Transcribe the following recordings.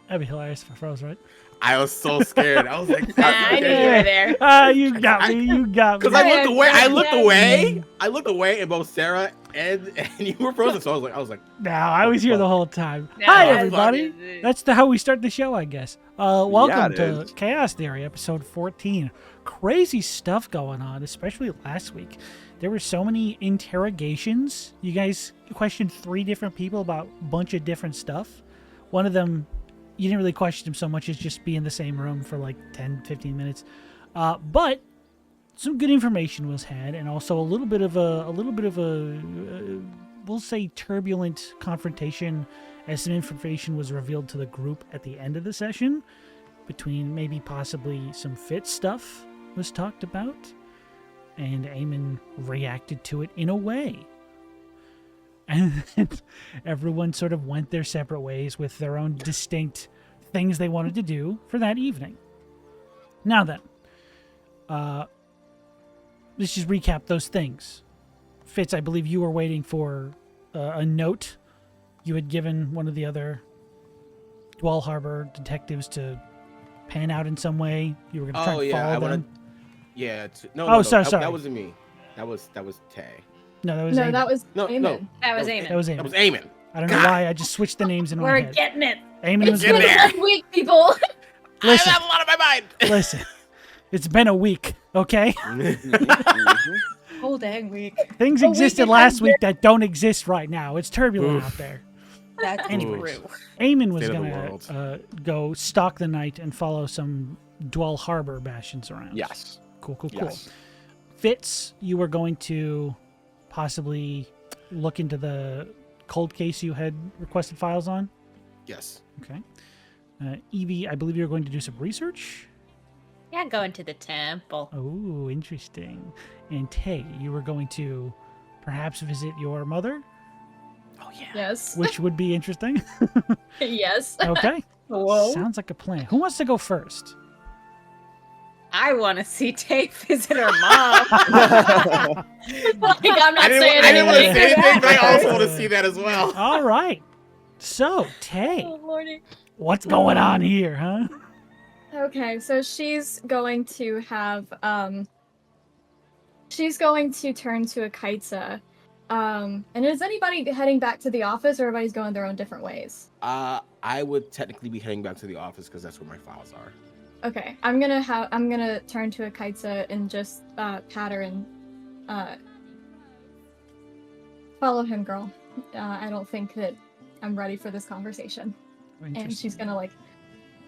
That'd be hilarious if I froze, right? I was so scared. I was like, I knew you were there. You got me. You got me. Because I looked away. Yeah. I looked away, and both Sarah and you were frozen. So I was like, No, I was here the whole time. No, Hi, that's everybody. funny. That's how we start the show, I guess. Welcome it to is. Chaos Theory, episode 14. Crazy stuff going on, especially last week. There were so many interrogations. You guys questioned 3 different people about a bunch of different stuff. One of them, you didn't really question him so much as just be in the same room for like 10, 15 minutes. But some good information was had, and also a little bit of a we'll say turbulent confrontation as some information was revealed to the group at the end of the session between maybe possibly some Fitz stuff was talked about, and Eamon reacted to it in a way. And everyone sort of went their separate ways with their own distinct things they wanted to do for that evening. Now then, let's just recap those things. Fitz, I believe you were waiting for a note you had given one of the other Dwell Harbor detectives to pan out in some way. You were going to try and follow them. Sorry. Sorry. That wasn't me. That was Tay. No, that was Eamon. that was No, Eamon. no. That was Eamon. That was Eamon. That was Eamon. I don't know why I just switched the names in my We're head. getting it. Eamon was It's been there. 1 week, people. I have a lot on my mind. Listen, it's been a week, okay? Whole dang week. Things A week existed and last a week that don't exist right now. It's turbulent out there. That's Anyways. true. Eamon was State of the going to go stalk the night and follow some Dwell Harbor bastions around. Yes. Cool. Yes. Fitz, you were going to possibly look into the cold case you had requested files on. Yes. Okay. Eevee, I believe you were going to do some research. Yeah, going to the temple. Oh, interesting. And Tay, you were going to perhaps visit your mother, Oh yeah. Yes. which would be interesting. Yes. Okay. Whoa. Sounds like a plan. Who wants to go first? I want to see Tay visit her mom. Like, I'm not saying I didn't want to anything. say anything, but I also want to see that as well. All right. So, Tay, Oh, Lordy. what's going on here, huh? Okay, so she's going to have she's going to turn to a kaitsa. And is anybody heading back to the office, or everybody's going their own different ways? I would technically be heading back to the office because that's where my files are. Okay, I'm gonna turn to a kaitsa and just pat her and follow him, girl. I don't think that I'm ready for this conversation. And she's gonna like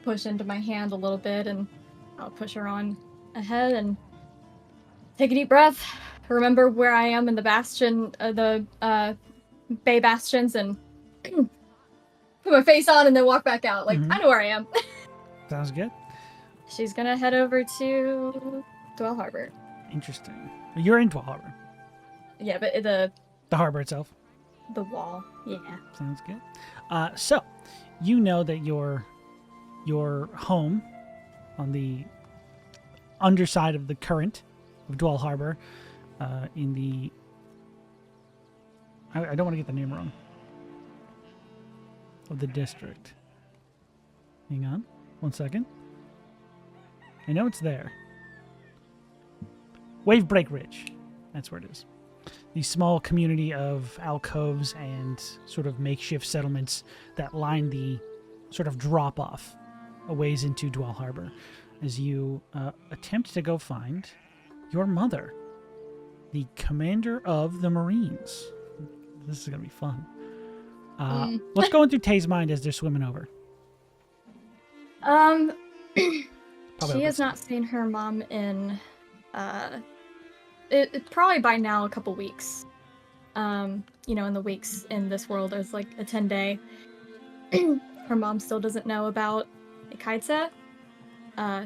push into my hand a little bit, and I'll push her on ahead and take a deep breath. Remember where I am in the bastion, the Bay Bastions, and put my face on and then walk back out. Like, I know where I am. Sounds good. She's gonna head over to Dwell Harbor. Interesting. You're in Dwell Harbor. Yeah, but the harbor itself. wall. Yeah. Sounds good. So, you know that your home on the underside of the current of Dwell Harbor, in the... I don't want to get the name wrong. Of the district. Hang on. 1 second. I know it's there. Wave Break Ridge. That's where it is. The small community of alcoves and sort of makeshift settlements that line the sort of drop off a ways into Dwell Harbor as you attempt to go find your mother, the commander of the Marines. This is going to be fun. What's going through Tay's mind as they're swimming over? She has not seen her mom in it probably by now a couple weeks. You know, in the weeks in this world, there's like a 10-day. Her mom still doesn't know about Ikaitsa.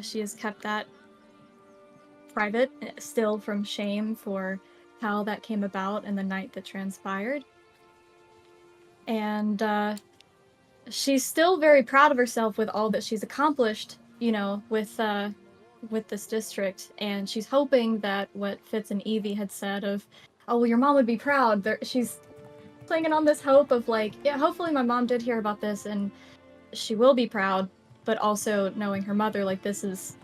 She has kept that private, still from shame for how that came about and the night that transpired. And she's still very proud of herself with all that she's accomplished, you know, with this district. And she's hoping that what Fitz and Eevee had said of, oh, well, your mom would be proud. She's clinging on this hope of like, yeah, hopefully my mom did hear about this and she will be proud, but also knowing her mother, like, this is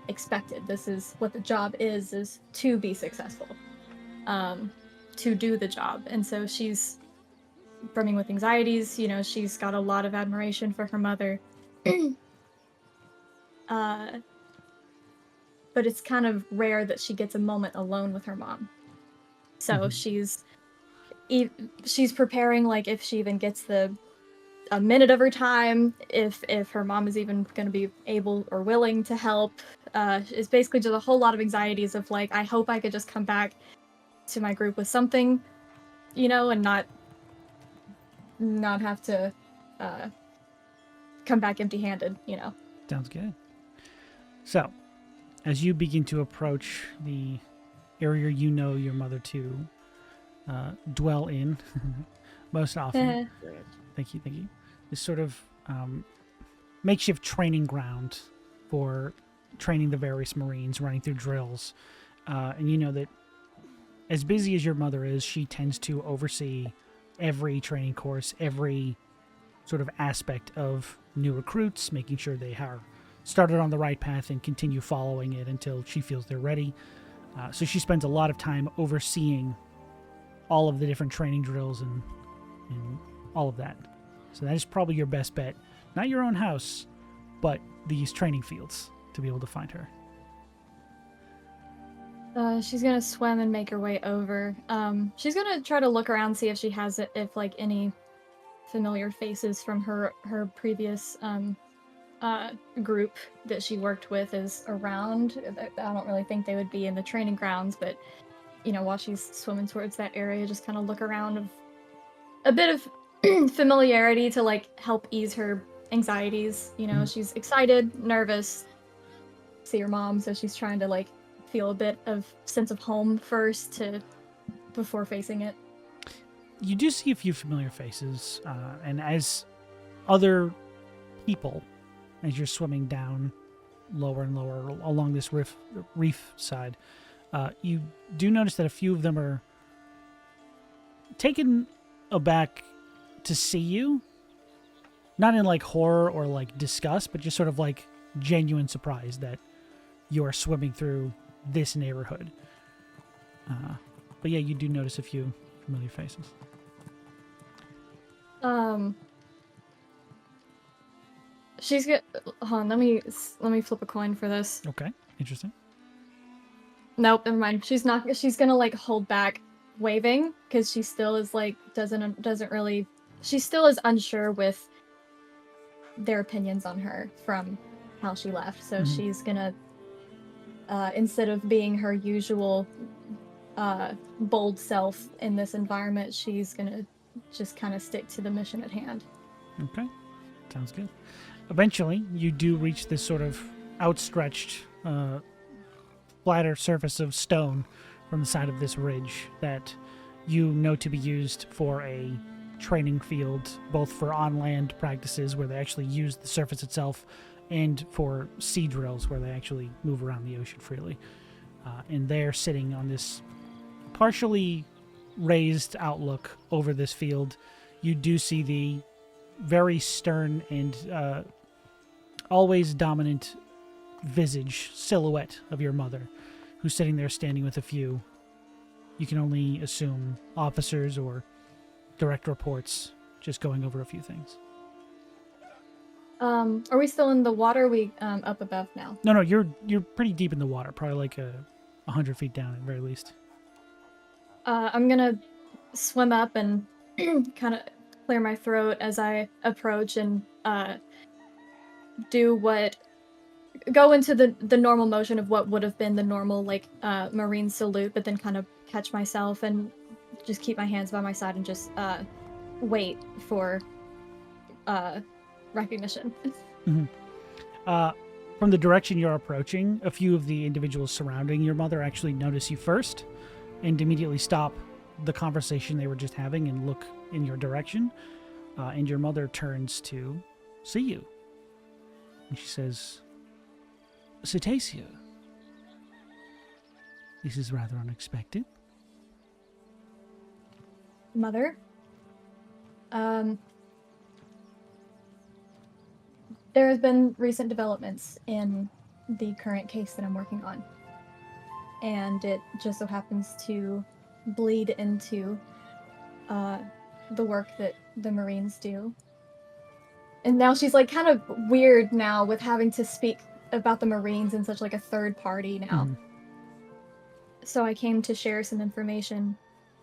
expected. This is what the job is to be successful, to do the job. And so she's brimming with anxieties. You know, she's got a lot of admiration for her mother. But it's kind of rare that she gets a moment alone with her mom. So she's preparing, like, if she even gets a minute of her time, if her mom is even going to be able or willing to help. It's basically just a whole lot of anxieties of, like, I hope I could just come back to my group with something, you know, and not have to come back empty-handed, you know. Sounds good. So, as you begin to approach the area you know your mother to dwell in most often, thank you, this sort of makeshift training ground for training the various Marines, running through drills. And you know that as busy as your mother is, she tends to oversee every training course, every sort of aspect of new recruits, making sure they are started on the right path and continue following it until she feels they're ready. So she spends a lot of time overseeing all of the different training drills and all of that. So that is probably your best bet. Not your own house, but these training fields to be able to find her. She's gonna swim and make her way over. She's gonna try to look around, see if she has if like any familiar faces from her previous group that she worked with is around. I don't really think they would be in the training grounds, but you know, while she's swimming towards that area, just kind of look around of a bit of familiarity to like help ease her anxieties. You know, she's excited, nervous, see her mom, so she's trying to like feel a bit of sense of home first before facing it. You do see a few familiar faces, and as other people, as you're swimming down lower and lower along this reef side, you do notice that a few of them are taken aback to see you. Not in like horror or like disgust, but just sort of like genuine surprise that you are swimming through this neighborhood. But yeah, you do notice a few familiar faces. She's got. Hold on, let me flip a coin for this. Okay, interesting. Nope, never mind. She's not. She's gonna like hold back, waving, because she still is like doesn't really. She still is unsure with their opinions on her from how she left. So she's gonna, instead of being her usual bold self in this environment, she's gonna just kind of stick to the mission at hand. Okay, sounds good. Eventually, you do reach this sort of outstretched, flatter surface of stone from the side of this ridge that you know to be used for a training field, both for on-land practices where they actually use the surface itself and for sea drills where they actually move around the ocean freely. And they're sitting on this partially raised outlook over this field. You do see the very stern and always dominant visage silhouette of your mother, who's sitting there standing with a few, you can only assume, officers or direct reports, just going over a few things. Are we still in the water? Are we up above now? No, you're pretty deep in the water, probably like 100 feet down at the very least. I'm gonna swim up and kind of clear my throat as I approach and go into the normal motion of what would have been the normal like Marine salute, but then kind of catch myself and just keep my hands by my side and just wait for recognition. From the direction you're approaching, a few of the individuals surrounding your mother actually notice you first and immediately stop the conversation they were just having and look in your direction. And your mother turns to see you. And she says, "Cetacean, this is rather unexpected." Mother? There has been recent developments in the current case that I'm working on. And it just so happens to bleed into the work that the Marines do. And now she's like kind of weird now with having to speak about the Marines in such like a third party now. Mhm. So I came to share some information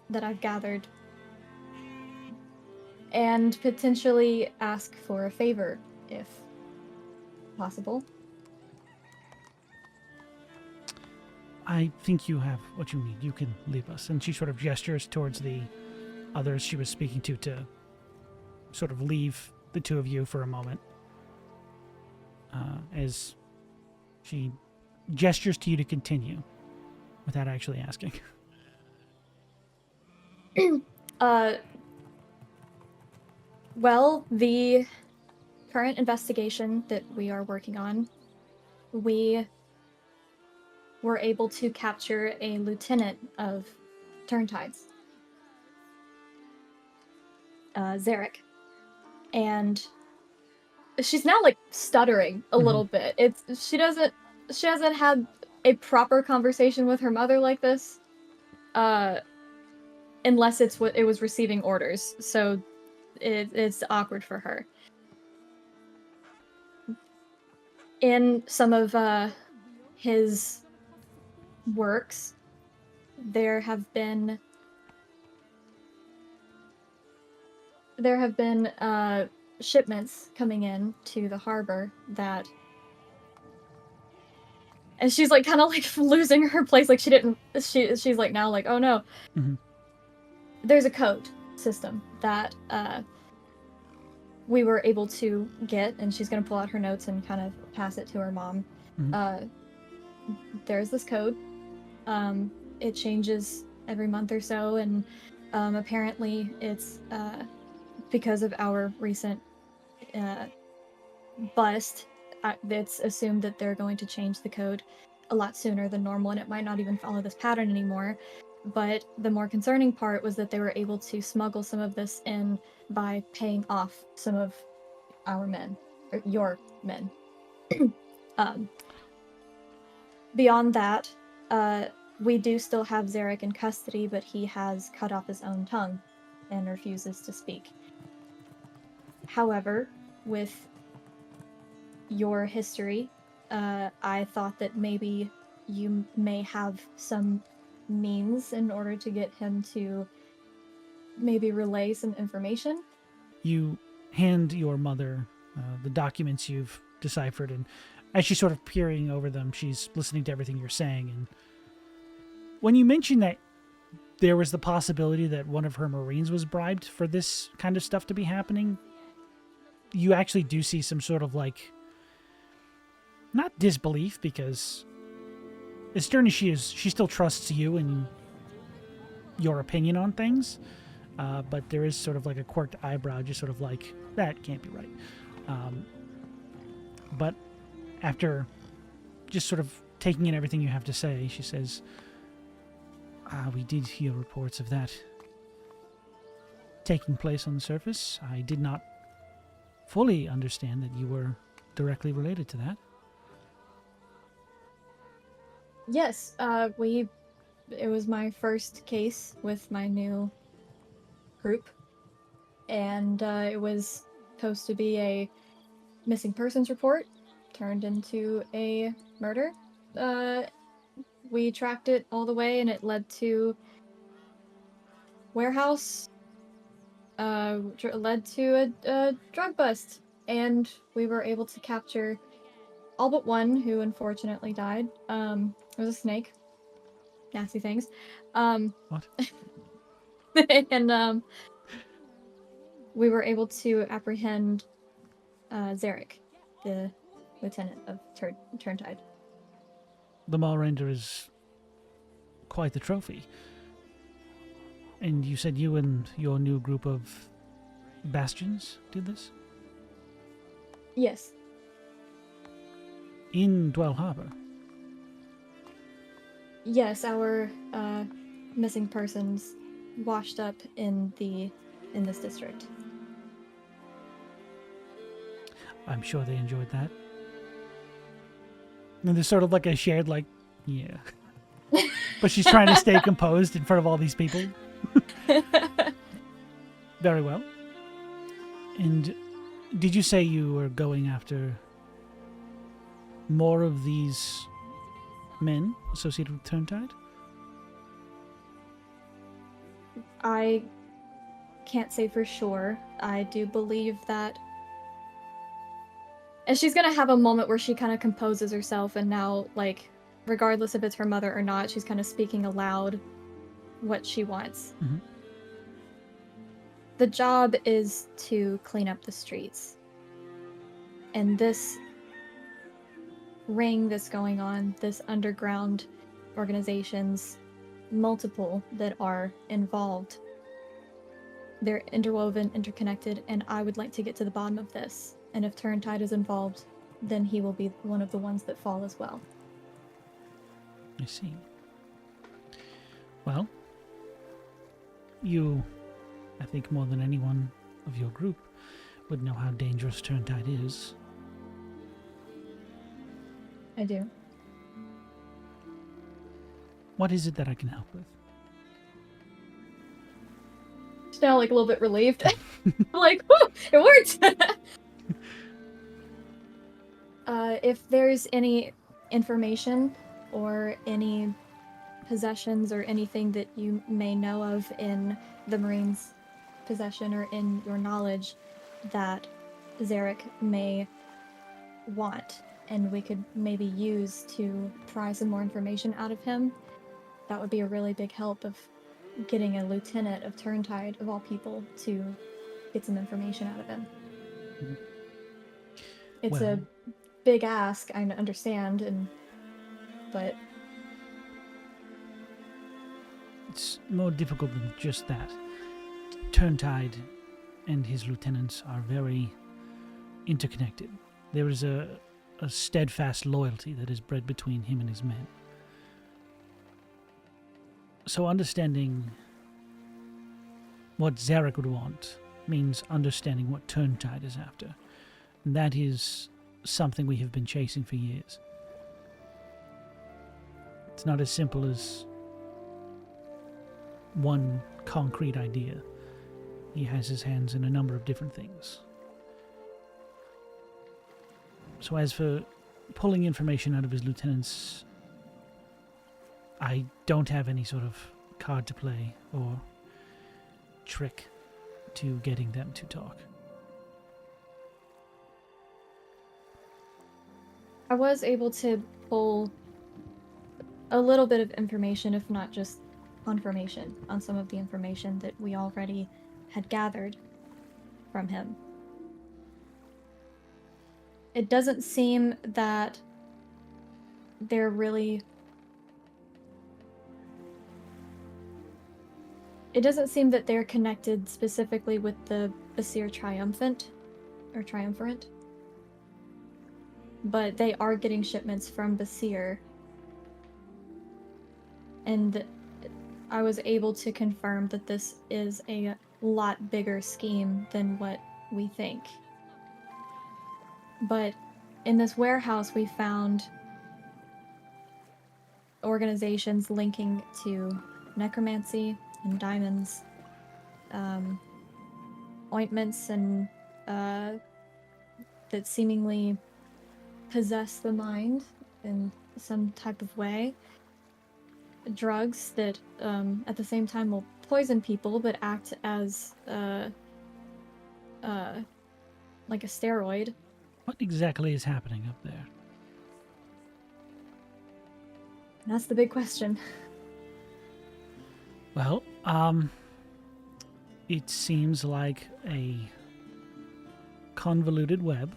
that I've gathered and potentially ask for a favor if possible. I think you have what you need. You can leave us. And she sort of gestures towards the others she was speaking to sort of leave the two of you for a moment. As she gestures to you to continue without actually asking. Well, the current investigation that we are working on, we were able to capture a lieutenant of Turntides, Zarek, and she's now like stuttering a little bit. She hasn't had a proper conversation with her mother like this, unless it's what it was receiving orders. So it's awkward for her. In some of his works, there have been shipments coming in to the harbor that, and she's like kind of like losing her place, like she's like now like, oh no. There's a code system that we were able to get, and she's gonna pull out her notes and kind of pass it to her mom. There's this code. It changes every month or so, and apparently it's because of our recent bust. It's assumed that they're going to change the code a lot sooner than normal, and it might not even follow this pattern anymore. But the more concerning part was that they were able to smuggle some of this in by paying off some of our men, or your men. Beyond that, we do still have Zarek in custody, but he has cut off his own tongue and refuses to speak. However, with your history, I thought that maybe you may have some means in order to get him to maybe relay some information. You hand your mother the documents you've deciphered, and as she's sort of peering over them, she's listening to everything you're saying. And when you mentioned that there was the possibility that one of her Marines was bribed for this kind of stuff to be happening, you actually do see some sort of like, not disbelief, because as stern as she is, she still trusts you and your opinion on things. But there is sort of like a quirked eyebrow, just sort of like, that can't be right. But after just sort of taking in everything you have to say, she says, we did hear reports of that taking place on the surface. I did not fully understand that you were directly related to that. Yes, it was my first case with my new group, and it was supposed to be a missing persons report turned into a murder. We tracked it all the way, and it led to warehouse, led to a drug bust, and we were able to capture all but one, who unfortunately died. It was a snake. Nasty things. What? And we were able to apprehend Zarek, the lieutenant of Turntide. The Malrender is quite the trophy. And you said you and your new group of Bastions did this? Yes. In Dwell Harbor? Yes, our missing persons washed up in this district. I'm sure they enjoyed that. And there's sort of like a shared, like, yeah. But she's trying to stay composed in front of all these people. Very well. And did you say you were going after more of these men associated with Turntide? I can't say for sure. I do believe that. And she's gonna have a moment where she kind of composes herself, and now, like, regardless if it's her mother or not, she's kind of speaking aloud what she wants. Mm-hmm. The job is to clean up the streets. And this ring that's going on, this underground organizations, multiple that are involved. They're interwoven, interconnected, and I would like to get to the bottom of this. And if Turntide is involved, then he will be one of the ones that fall as well. I see. Well, you, I think more than anyone of your group, would know how dangerous Turntide is. I do. What is it that I can help with? She's now like a little bit relieved. I'm like, whew, it worked! If there's any information or any possessions or anything that you may know of in the Marines' possession or in your knowledge that Zarek may want, and we could maybe use to pry some more information out of him, that would be a really big help of getting a lieutenant of Turntide, of all people, to get some information out of him. Mm-hmm. It's a big ask, I understand, but it's more difficult than just that. Turntide and his lieutenants are very interconnected. There is a steadfast loyalty that is bred between him and his men. So understanding what Zarek would want means understanding what Turntide is after. And that is something we have been chasing for years. It's not as simple as one concrete idea. He has his hands in a number of different things. So as for pulling information out of his lieutenants, I don't have any sort of card to play or trick to getting them to talk. I was able to pull a little bit of information, if not just confirmation, on some of the information that we already had gathered from him. It doesn't seem that they're really... It doesn't seem that they're connected specifically with the Basir Triumphant, or Triumvirate. But they are getting shipments from Basir. And I was able to confirm that this is a lot bigger scheme than what we think. But in this warehouse, we found organizations linking to necromancy and diamonds, ointments and that seemingly possess the mind in some type of way, drugs that at the same time will poison people but act as like a steroid. What exactly is happening up there? That's the big question. Well, it seems like a convoluted web.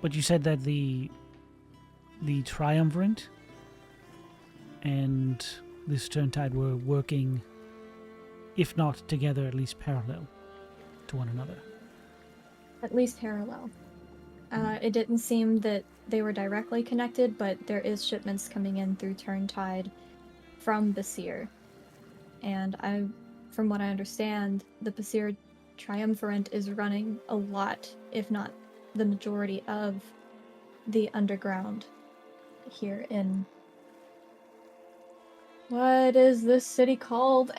But you said that the Triumvirate and this Turntide were working, if not together, at least parallel to one another. At least parallel. It didn't seem that they were directly connected, but there is shipments coming in through Turntide from Basir. And from what I understand, the Basir Triumvirate is running a lot, if not the majority of the underground here in... What is this city called?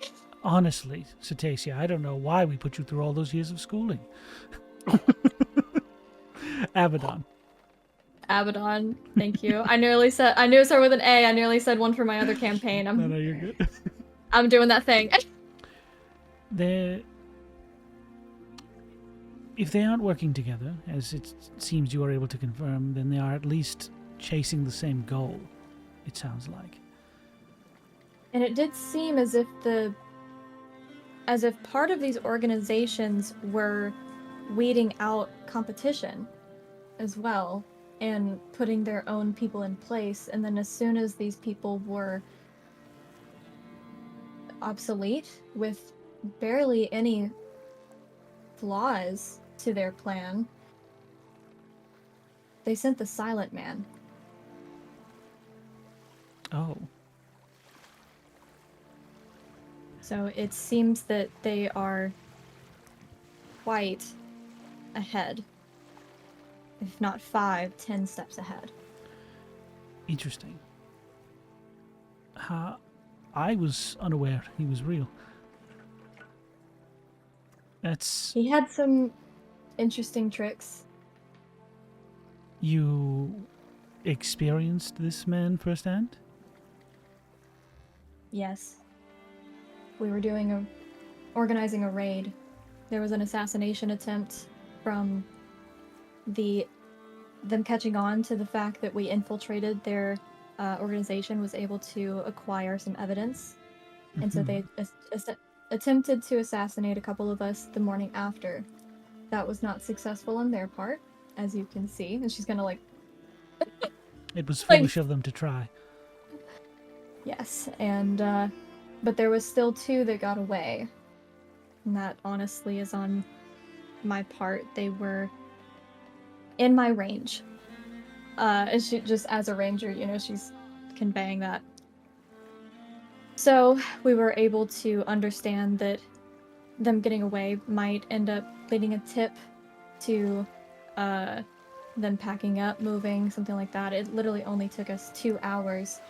Honestly, Cetaceia, I don't know why we put you through all those years of schooling. Abaddon. Abaddon, thank you. I knew it started with an A. I nearly said one for my other campaign. No, you're good. I'm doing that thing. If they aren't working together, as it seems you are able to confirm, then they are at least chasing the same goal, it sounds like. And it did seem as if part of these organizations were weeding out competition as well and putting their own people in place, and then as soon as these people were obsolete with barely any flaws to their plan, they sent the Silent Man. Oh. So it seems that they are quite ahead. If not 5-10 steps ahead. Interesting. I was unaware he was real. He had some interesting tricks. You experienced this man firsthand? Yes. We were organizing a raid. There was an assassination attempt from them catching on to the fact that we infiltrated their organization, was able to acquire some evidence. And so they attempted to assassinate a couple of us the morning after. That was not successful on their part, as you can see. And she's gonna It was foolish of them to try. Yes, and but there was still 2 that got away. And that honestly is on my part. They were in my range. And she, just as a ranger, she's conveying that. So we were able to understand that them getting away might end up leading a tip to them packing up, moving, something like that. It literally only took us 2 hours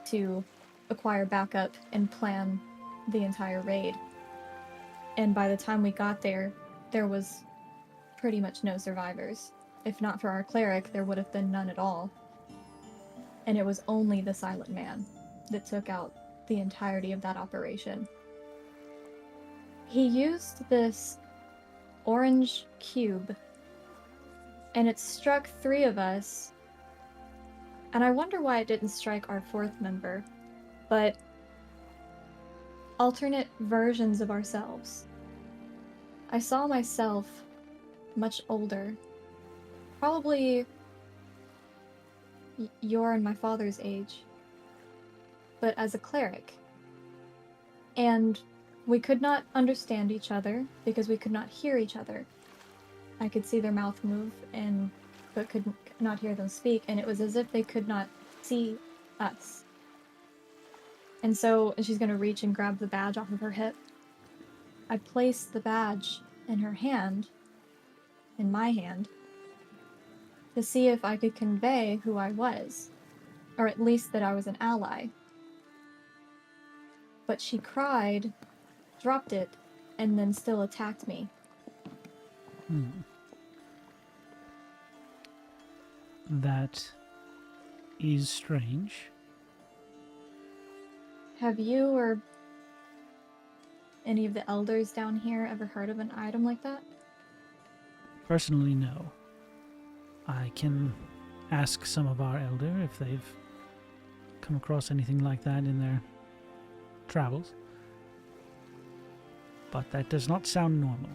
to acquire backup and plan the entire raid. And by the time we got there, there was pretty much no survivors. If not for our cleric, there would have been none at all. And it was only the Silent Man that took out the entirety of that operation. He used this orange cube, and it struck 3 of us. And I wonder why it didn't strike our 4th member, but alternate versions of ourselves. I saw myself much older, probably your and my father's age, but as a cleric. And we could not understand each other because we could not hear each other. I could see their mouth move but could not hear them speak, and it was as if they could not see us. And so she's going to reach and grab the badge off of her hip. I placed the badge in her hand, in my hand, to see if I could convey who I was, or at least that I was an ally. But she cried, dropped it, and then still attacked me. That is strange. Have you or any of the elders down here ever heard of an item like that? Personally, no. I can ask some of our elder if they've come across anything like that in their travels. But that does not sound normal.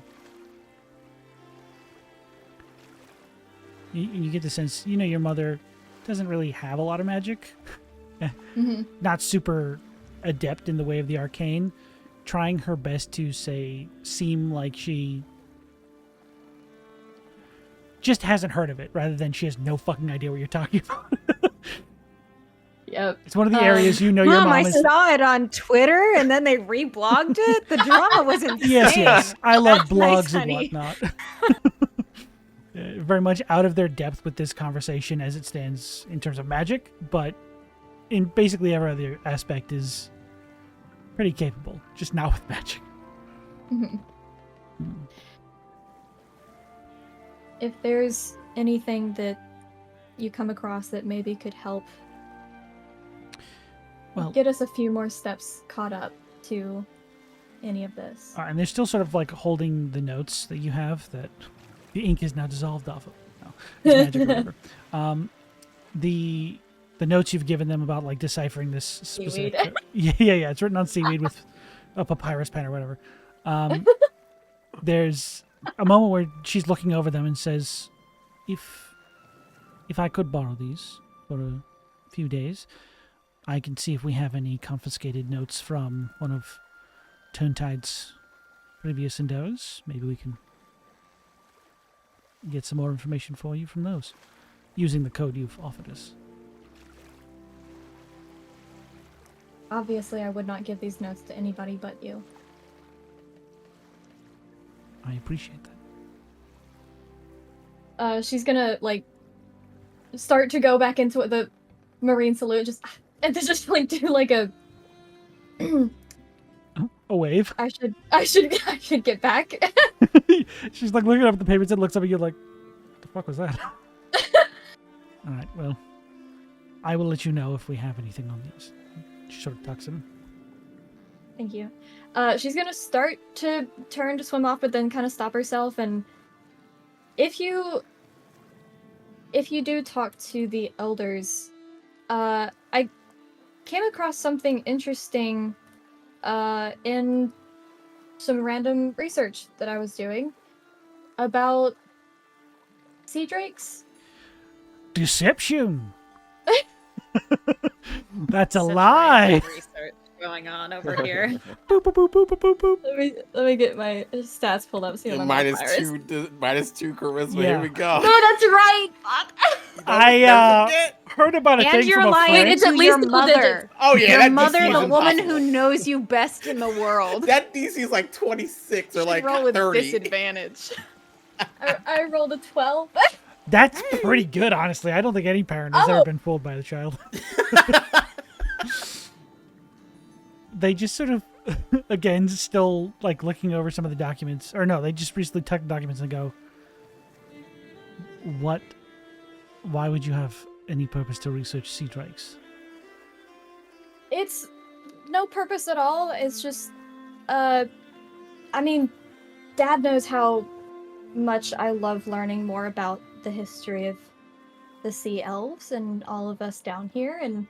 You get the sense, your mother doesn't really have a lot of magic. Not super adept in the way of the arcane. Trying her best to seem like she just hasn't heard of it, rather than she has no fucking idea what you're talking about. Yep. It's one of the areas your Mom, mom I is. saw it on Twitter, and then they reblogged it. The drama was insane. Yes. I love That's nice, blogs and honey. whatnot. Very much out of their depth with this conversation as it stands in terms of magic, but in basically every other aspect is pretty capable, just not with magic. Mhm. If there's anything that you come across that maybe could help Well, get us a few more steps caught up to any of this. and they're still sort of like holding the notes that you have that the ink is now dissolved off of. No, it's magic or whatever. The notes you've given them about like deciphering this specific. Seaweed. Yeah. It's written on seaweed with a papyrus pen or whatever. There's a moment where she's looking over them and says, "If I could borrow these for a few days, I can see if we have any confiscated notes from one of Turntide's previous endeavors. Maybe we can get some more information for you from those, using the code you've offered us." Obviously, I would not give these notes to anybody but you. I appreciate that. She's gonna like start to go back into the marine salute, and to just like do like a. A wave. I should get back. She's like looking up at the papers and looks up at you like, "What the fuck was that?" All right, well, I will let you know if we have anything on these. She sort of tucks him. Thank you. She's gonna start to turn to swim off, but then kind of stop herself. And if you do talk to the elders, I came across something interesting in some random research that I was doing about sea drakes. Deception. That's a Such lie. random research going on over here. Boop, boop, boop, boop, boop, boop. Let me get my stats pulled up. See what my modifier is. -2 charisma. Yeah. Here we go. No, that's right. Fuck. I heard about a And thing you're from a lying friend. It's at to least your double mother. digits. Oh yeah, Your that mother, DC is the woman impossible. who knows you best in the world. That DC is like 26 or Should like roll with 30. disadvantage. I rolled a 12. That's pretty good, honestly. I don't think any parent has Oh. ever been fooled by the child. They just sort of, again, still like looking over some of the documents. Or no, they just recently tuck the documents and go, "What? Why would you have any purpose to research sea drakes?" It's no purpose at all. It's just, I mean, Dad knows how much I love learning more about the history of the sea elves and all of us down here. And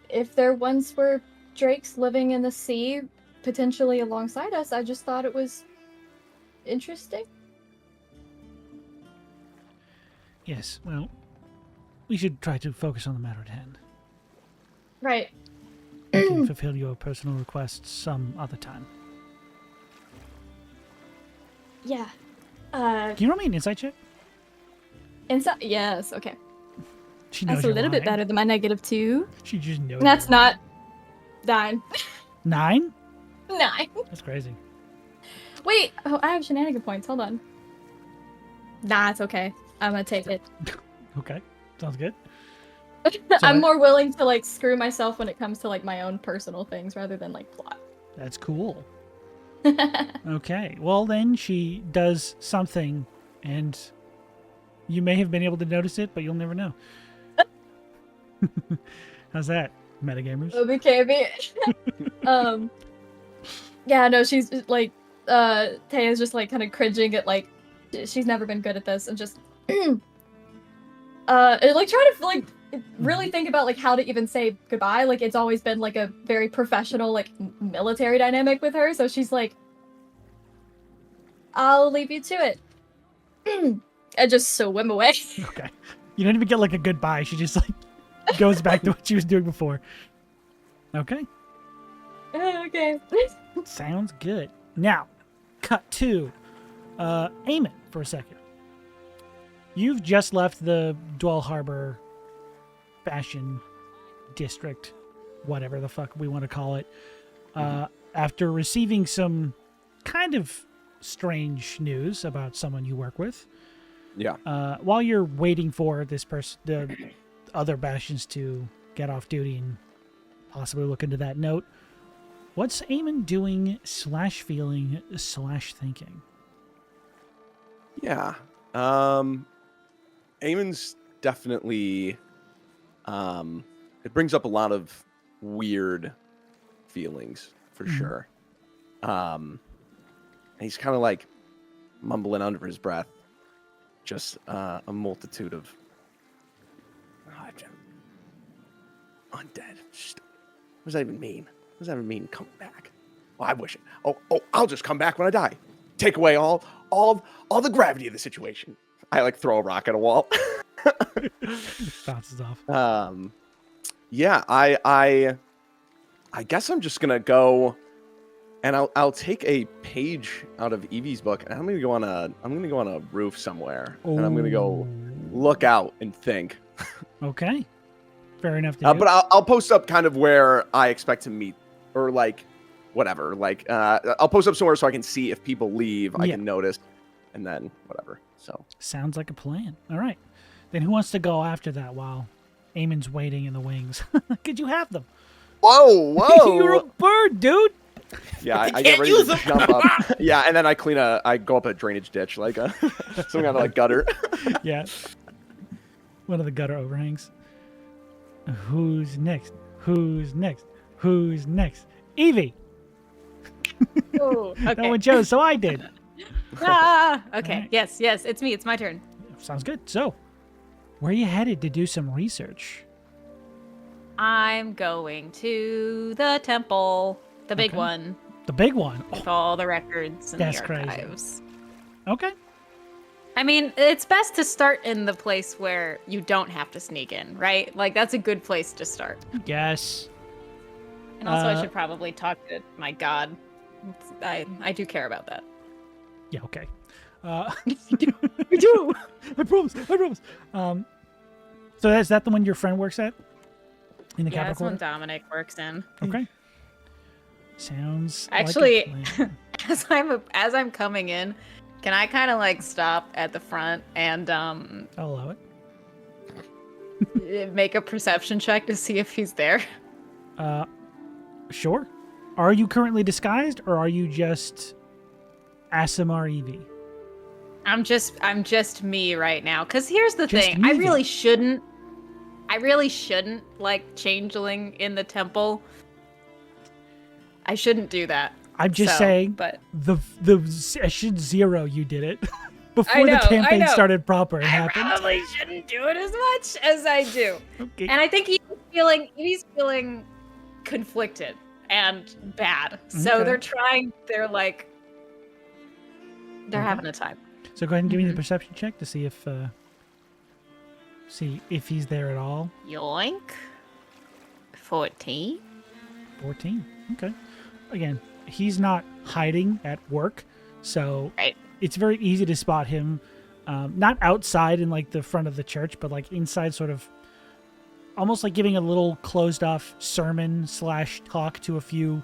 if there once were drakes living in the sea, potentially alongside us, I just thought it was interesting. Yes, well, we should try to focus on the matter at hand. Right. You can fulfill your personal requests some other time. Yeah. Can you roll me an insight check? Inside. Yes. Okay. She knows That's a you're little bit lying. better than my -2. She just knows. That's you're lying. not 9. 9? 9. That's crazy. Wait. Oh, I have shenanigan points. Hold on. Nah, it's okay. I'm gonna take it. Okay, sounds good. I'm more willing to like screw myself when it comes to like my own personal things rather than like plot. That's cool. Okay, well then she does something, and you may have been able to notice it, but you'll never know. How's that, metagamers? OBKB. Yeah, no, she's like, Taya's just like kind of cringing at like, she's never been good at this, and just, like trying to like really think about like how to even say goodbye. Like it's always been like a very professional like military dynamic with her, so she's like, I'll leave you to it. And just swim away. Okay. You don't even get like a goodbye. She just like goes back to what she was doing before. Okay. Okay. Sounds good. Now, cut to Eamon for a second. You've just left the Dwell Harbor fashion district, whatever the fuck we want to call it, after receiving some kind of strange news about someone you work with. Yeah. While you're waiting for this person, the other bastions to get off duty and possibly look into that note, what's Eamon doing /feeling /thinking? Yeah. Eamon's definitely, it brings up a lot of weird feelings for sure. And he's kind of like mumbling under his breath, just a multitude of undead. Just, what does that even mean? What does that even mean? Come back? Well, I wish it. Oh, I'll just come back when I die. Take away all the gravity of the situation. I like throw a rock at a wall. Bounces off. Yeah, I guess I'm just gonna go, and I'll take a page out of Eevee's book, and I'm gonna go on a roof somewhere, and I'm gonna go look out and think. Okay, fair enough. To do. But I'll post up kind of where I expect to meet, or like whatever. Like I'll post up somewhere so I can see if people leave. I can notice, and then whatever. So sounds like a plan. All right, then who wants to go after that while Eamon's waiting in the wings? Could you have them? Whoa! You're a bird, dude. Yeah, I get ready to jump up. Yeah, and then I go up a drainage ditch, like some kind of like gutter. Yeah. One of the gutter overhangs. Who's next? Who's next? Who's next? Eevee! Oh, okay. No one chose, so I did. Okay. Right. Yes, it's me. It's my turn. Sounds good. So, where are you headed to do some research? I'm going to the temple, the big one, The big one. with all the records and That's the crazy. archives. Okay. I mean, it's best to start in the place where you don't have to sneak in, right? Like, that's a good place to start. Yes. And also, I should probably talk to my god. I do care about that. Yeah, okay. I do. I promise. So is that the one your friend works at? In the Yeah, Capital that's when Quarter? Dominic works in. Okay. Sounds Actually, like a plan. as I'm coming in, can I kind of like stop at the front and I'll allow it. make a perception check to see if he's there? Sure. Are you currently disguised, or are you just Asimar Eevee? I'm just me right now. Cause here's the Just thing, me I then. really shouldn't like changeling in the temple. I shouldn't do that. I'm just saying, but the session 0 you did it before I know, the campaign I know. started proper. It I happened. probably shouldn't do it as much as I do. Okay. And I think he's feeling conflicted and bad. So Okay. they're Okay. having a time. So go ahead and give me the Mhm. perception check to see if he's there at all. Yoink. 14. 14. Okay. Again, he's not hiding at work, so Right. it's very easy to spot him. Not outside in like the front of the church, but like inside, sort of, almost like giving a little closed off sermon / talk to a few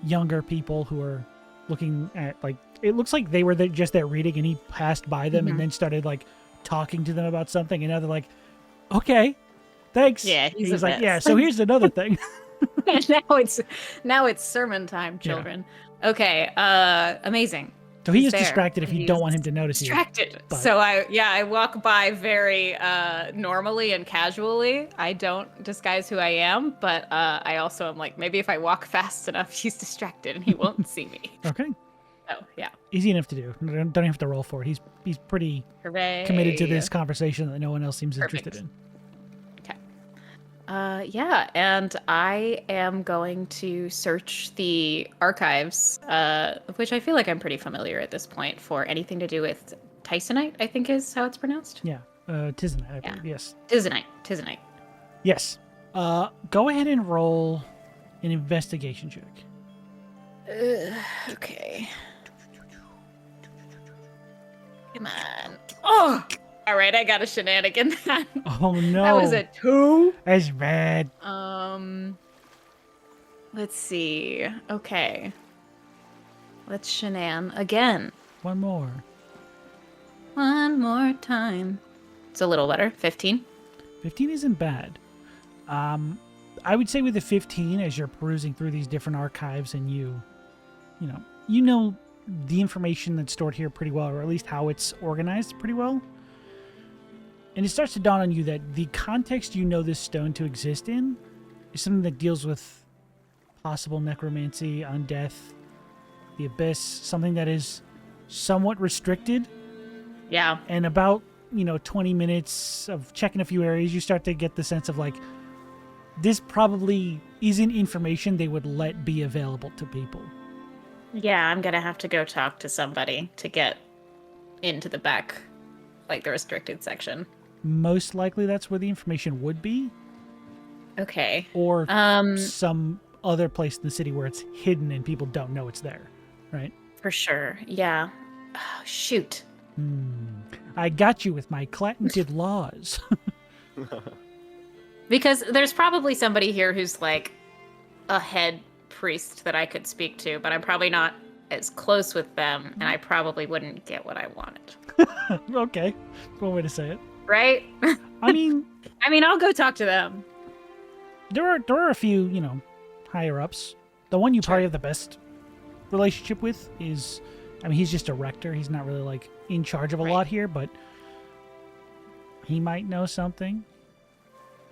younger people who are looking at, like, it looks like they were there, just there reading, and he passed by them and then started like talking to them about something, and now they're like, okay, thanks. Yeah, he's a like, mess. yeah, so here's another thing. now it's sermon time, children. Okay, amazing. So he He's is there, distracted if and you don't he's want him to notice you. Distracted. but- So I walk by very normally and casually. I don't disguise who I am, but I also am like, maybe if I walk fast enough, he's distracted and he won't see me. Okay. Oh yeah. Easy enough to do. Don't have to roll for it. He's pretty Hooray. committed to this conversation that no one else seems Perfect. interested in. Yeah, and I am going to search the archives, which I feel like I'm pretty familiar at this point, for anything to do with Tysonite, I think is how it's pronounced. Yeah. Tisn't I believe. Yes. Tisonite. Yes. Go ahead and roll an investigation check. Okay. Come on. Oh! All right, I got a shenanigan then. Oh no. That was a 2. That's bad. Let's see. Okay. Let's shenan again. One more. One more time. It's a little better. 15. 15 isn't bad. I would say with the 15, as you're perusing through these different archives and you know the information that's stored here pretty well, or at least how it's organized pretty well. And it starts to dawn on you that the context you know this stone to exist in is something that deals with possible necromancy, undeath, the abyss, something that is somewhat restricted. Yeah. And about, 20 minutes of checking a few areas, you start to get the sense of like, this probably isn't information they would let be available to people. Yeah, I'm gonna have to go talk to somebody to get into the back, like the restricted section. Most likely that's where the information would be. Okay. Or some other place in the city where it's hidden and people don't know it's there, right? For sure. Yeah. Oh, shoot. I got you with my clatented laws. Because there's probably somebody here who's like a head priest that I could speak to, but I'm probably not as close with them, and I probably wouldn't get what I wanted. Okay. One way to say it. Right? I mean, I'll go talk to them. there are a few, higher ups. The one you probably have the best relationship with is, he's just a rector. He's not really like in charge of a lot here, but he might know something.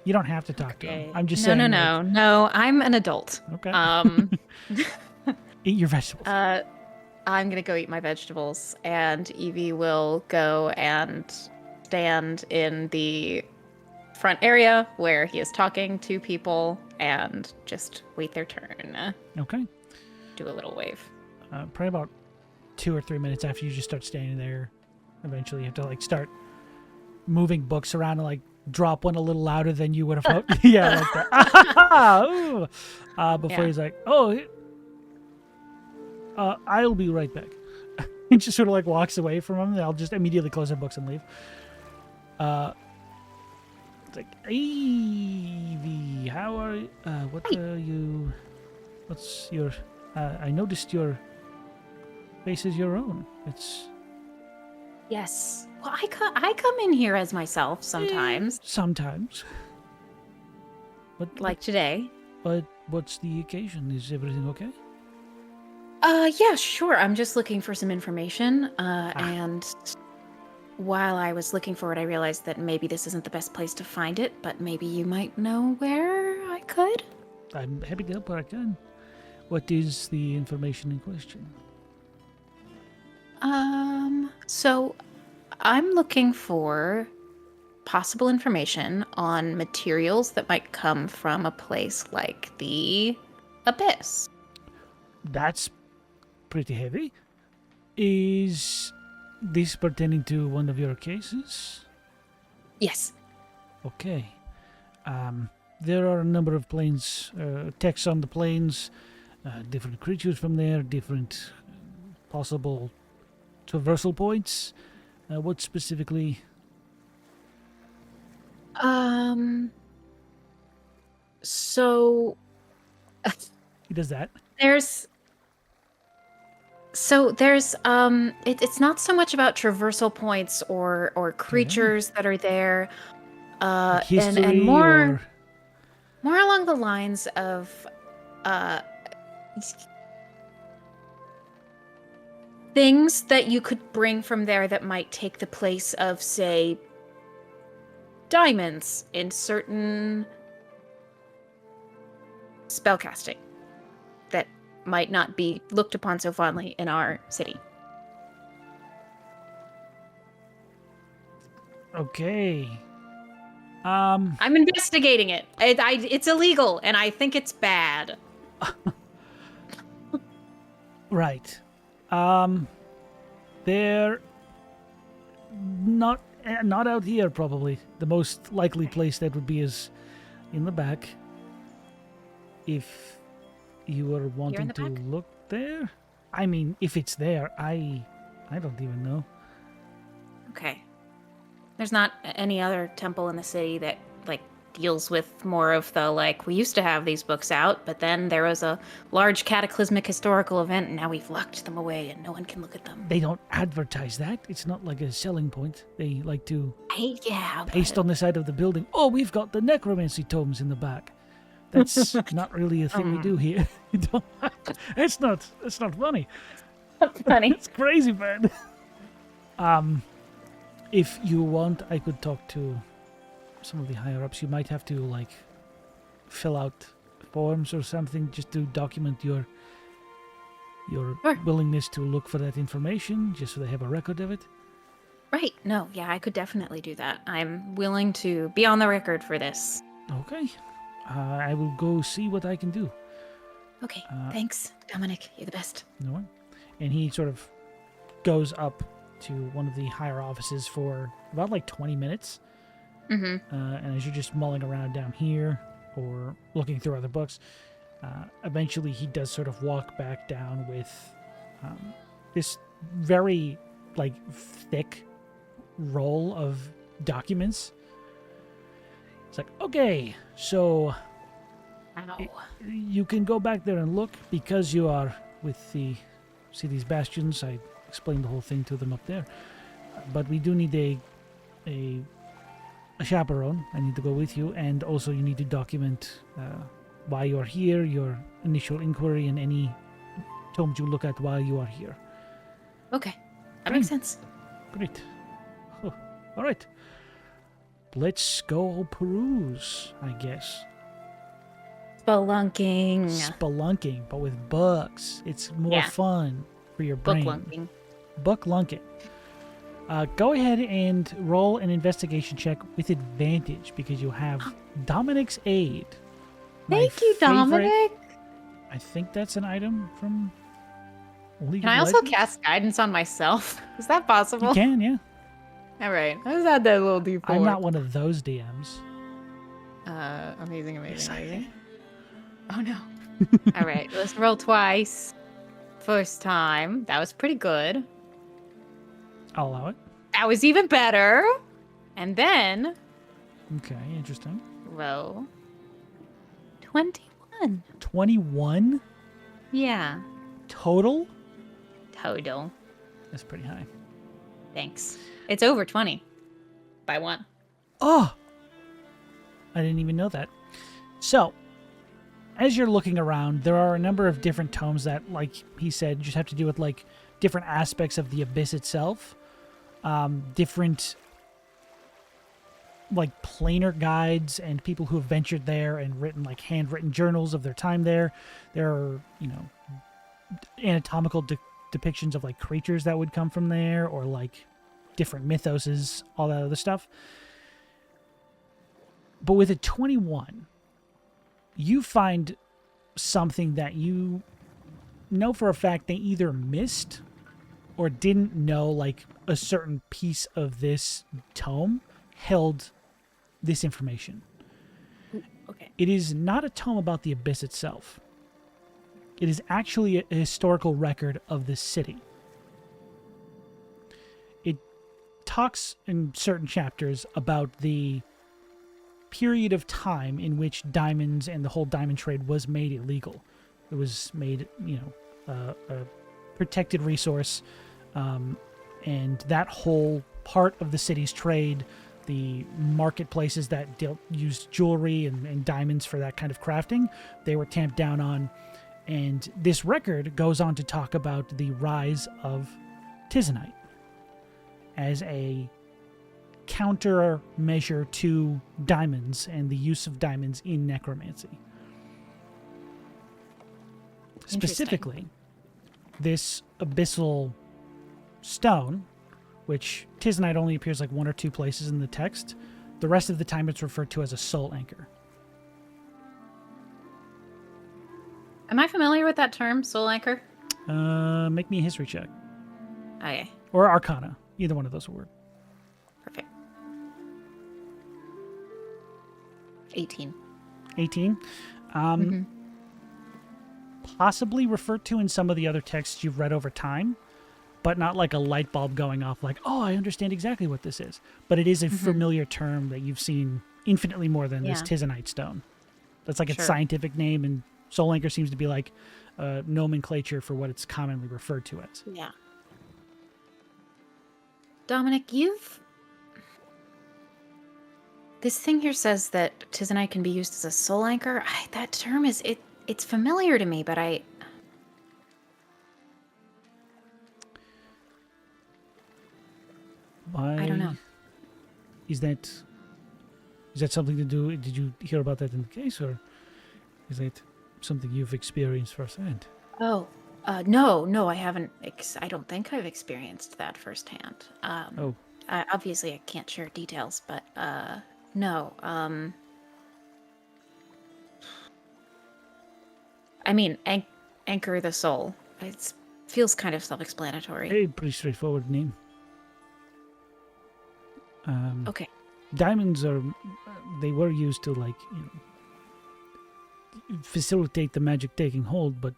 You don't have to talk to him. I'm just saying. No. I'm an adult. Okay. Eat your vegetables. I'm gonna go eat my vegetables, and Eevee will go and stand in the front area where he is talking to people and just wait their turn. Okay. Do a little wave. Probably about 2 or 3 minutes after you just start standing there. Eventually, you have to like start moving books around and like drop one a little louder than you would have hoped. Yeah, like that. Ooh. Before he's like, I'll be right back. He just sort of like walks away from him, and I'll just immediately close the books and leave. It's like, Eevee, how are you? What's your? I noticed your face is your own. It's Yes. Well, I come in here as myself sometimes. Sometimes. But Like today. But what's the occasion? Is everything okay? Yeah, sure. I'm just looking for some information. And while I was looking for it, I realized that maybe this isn't the best place to find it, but maybe you might know where I could. I'm happy to help where I can. What is the information in question? So I'm looking for possible information on materials that might come from a place like the Abyss. That's pretty heavy. Is this pertaining to one of your cases? Yes. Okay. There are a number of planes, texts on the planes, different creatures from there, different possible traversal points. What specifically? So He does that. There's it's not so much about traversal points or creatures that are there, Like history and more or... along the lines of things that you could bring from there that might take the place of, say, diamonds in certain spellcasting that might not be looked upon so fondly in our city. Okay. I'm investigating it. It's illegal, and I think it's bad. Right. They're not out here, probably. The most likely place that would be is in the back. If you were wanting to back? look there, I mean, if it's there, I don't even know. Okay. There's not any other temple in the city that, like, deals with more of the, like, we used to have these books out, but then there was a large cataclysmic historical event, and now we've locked them away, and no one can look at them. They don't advertise that. It's not like a selling point. They like to Yeah, paste on the side of the building. Oh, we've got the necromancy tomes in the back. That's not really a thing we do here. It's not funny. funny. It's crazy, man. If you want, I could talk to some of the higher ups. You might have to like fill out forms or something just to document your Sure. willingness to look for that information, just so they have a record of it. Right. No, yeah, I could definitely do that. I'm willing to be on the record for this. Okay. I will go see what I can do. Okay, thanks, Dominic. You're the best. No one. And he sort of goes up to one of the higher offices for about like 20 minutes. Mm-hmm. And as you're just mulling around down here or looking through other books, eventually he does sort of walk back down with this very like thick roll of documents. It's like, okay, so Ow. you can go back there and look because you are with the... See these bastions? I explained the whole thing to them up there. But we do need a chaperone. I need to go with you. And also you need to document why you are here, your initial inquiry, and any tomes you look at while you are here. Okay, that makes sense. Great. Oh, all right. Let's go peruse, I guess. Spelunking. Spelunking, but with books. It's more fun for your brain. Booklunking. Booklunking. Go ahead and roll an investigation check with advantage because you have Dominic's aid. My Thank you, favorite- Dominic. I think that's an item from League Can of I also Legends? cast guidance on myself? Is that possible? You can, yeah. All right. I just had that little D4. I'm not one of those DMs. Amazing, Yes, I amazing. Oh no. All right, let's roll twice. First time, that was pretty good. I'll allow it. That was even better. And then Okay, interesting. roll 21. 21 Yeah, total? total. That's pretty high. Thanks. It's over 20 by one. Oh! I didn't even know that. So, as you're looking around, there are a number of different tomes that, like he said, just have to do with, like, different aspects of the abyss itself. Different, like, planar guides and people who have ventured there and written, like, handwritten journals of their time there. There are, you know, anatomical depictions of, like, creatures that would come from there, or, like, different mythoses, all that other stuff. But with a 21, you find something that you know for a fact they either missed or didn't know, like a certain piece of this tome held this information. Okay. It is not a tome about the abyss itself. It is actually a historical record of the city. It talks in certain chapters about the period of time in which diamonds and the whole diamond trade was made illegal. It was made, you know, a protected resource, and that whole part of the city's trade, the marketplaces that used jewelry and diamonds for that kind of crafting, they were tamped down on. And this record goes on to talk about the rise of Titanite as a countermeasure to diamonds and the use of diamonds in necromancy. Specifically, this abyssal stone, which Titanite only appears like one or two places in the text, the rest of the time it's referred to as a soul anchor. Am I familiar with that term, soul anchor? Make me a history check. Okay, Or arcana. Either one of those will work. perfect. 18. 18. Possibly referred to in some of the other texts you've read over time. but not like a light bulb going off like, oh, I understand exactly what this is. But it is a familiar term that you've seen infinitely more than this Titanite stone. That's like its scientific name, and Soul Anchor seems to be like nomenclature for what it's commonly referred to as. Yeah. Dominic, this thing here says that Titanite can be used as a soul anchor. That term it's familiar to me, but I don't know. Is that something to do? Did you hear about that in the case, or is that something you've experienced firsthand? Oh, no, I haven't. I don't think I've experienced that firsthand. Obviously, I can't share details, but no. I mean, anchor the soul. It feels kind of self-explanatory. A pretty straightforward name. Okay. Diamonds they were used to, like, facilitate the magic taking hold, but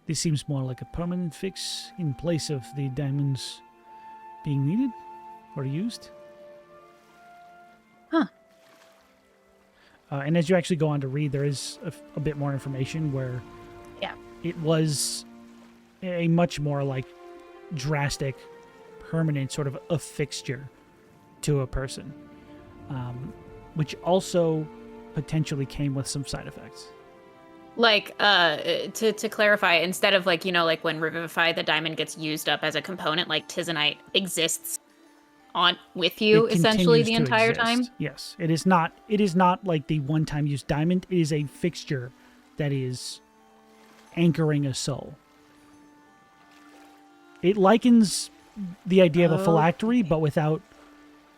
this seems more like a permanent fix in place of the diamonds being needed or used. Huh. And as you actually go on to read, there is a bit more information where it was a much more like drastic, permanent sort of a fixture to a person, which also potentially came with some side effects. Like, to clarify, instead of like, like when Revivify, the diamond gets used up as a component, like Titanite exists with you It essentially the continues to entire exist. time. Yes, it is not. It is not like the one-time use diamond. It is a fixture that is anchoring a soul. It likens the idea of a phylactery, but without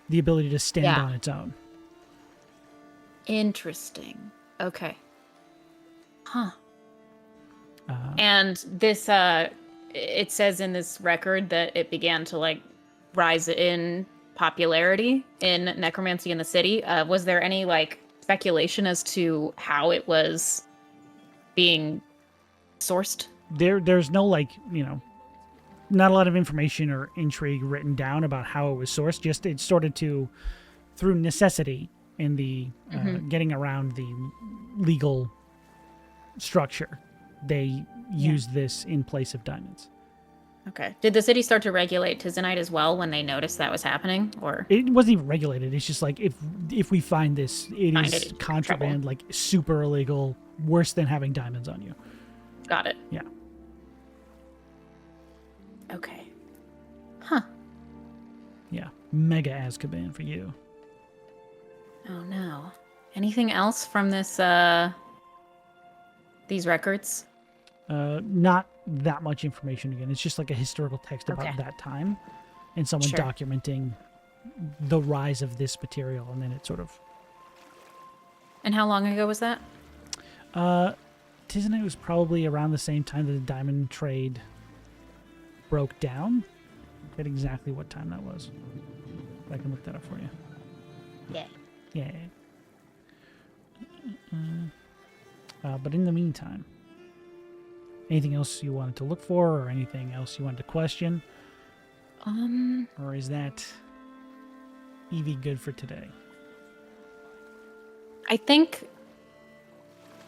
the ability to stand on its own. Interesting. Okay. Huh. And this, it says in this record that it began to like rise in popularity in necromancy in the city. Was there any like speculation as to how it was being sourced? There's no like, not a lot of information or intrigue written down about how it was sourced. Just it started to, through necessity in the getting around the legal structure, they used this in place of diamonds. Okay. Did the city start to regulate Titanite as well when they noticed that was happening, or it wasn't even regulated? It's just like if we find this, it is contraband, like super illegal, worse than having diamonds on you. Got it. Yeah. Okay. Huh. Yeah. Mega Azkaban for you. Oh no. Anything else from this these records? Not that much information again. It's just like a historical text about that time and someone documenting the rise of this material, and then it sort of... And how long ago was that? Titanite was probably around the same time that the diamond trade broke down. I forget exactly what time that was. I can look that up for you. Yeah. Yeah. But in the meantime, anything else you wanted to look for, or anything else you wanted to question? Or is that Eevee good for today? I think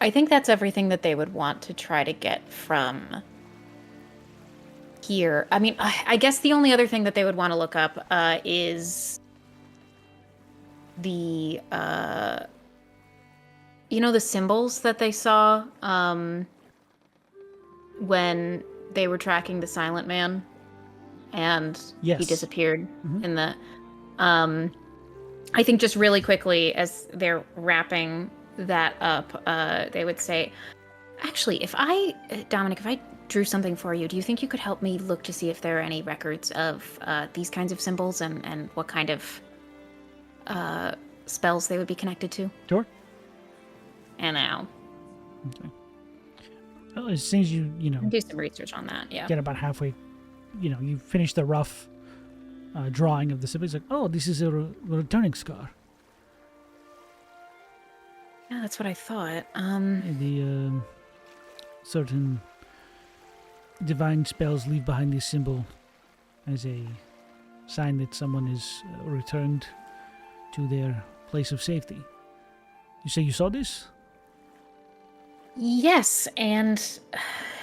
that's everything that they would want to try to get from here. I mean, I guess the only other thing that they would want to look up is the the symbols that they saw when they were tracking the Silent Man and he disappeared in the I think just really quickly as they're wrapping that up, they would say, actually, Dominic, if I drew something for you, do you think you could help me look to see if there are any records of these kinds of symbols and what kind of spells they would be connected to? Sure. And now. Okay. Well, as soon as you do some research on that, get about halfway, you finish the rough drawing of the symbol. It's like, oh, this is a returning scar. Yeah, that's what I thought. The certain divine spells leave behind this symbol as a sign that someone is returned to their place of safety. You say you saw this? Yes, and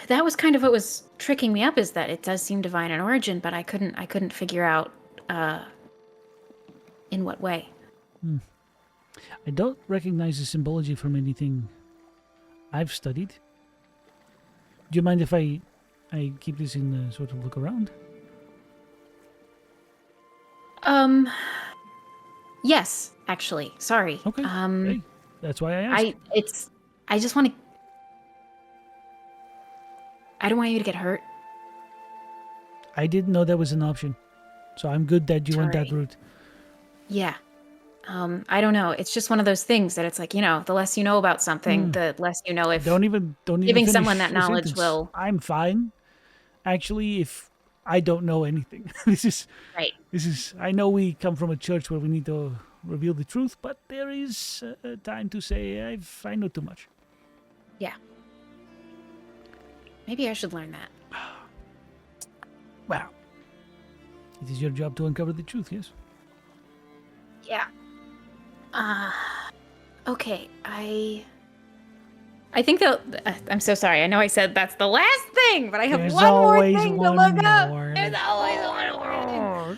that was kind of what was tricking me up, is that it does seem divine in origin, but I couldn't figure out in what way. I don't recognize the symbology from anything I've studied. Do you mind if I keep this in the sort of look around? Yes, actually. Sorry. Okay. Hey, that's why I asked. I just want to. I don't want you to get hurt. I didn't know that was an option, so I'm good that you went that Sorry. route. Yeah. I don't know. It's just one of those things that it's like, the less you know about something, the less you know if Don't even giving finish someone that the knowledge sentence. will. I'm fine. Actually, if I don't know anything, this is. I know we come from a church where we need to reveal the truth, but there is a time to say I know too much. Yeah. Maybe I should learn that. Well, it is your job to uncover the truth. Yes. Yeah. Okay. I think that I'm so sorry. I know I said that's the last thing, but I have There's one more always thing to one look up. more. There's always one more thing.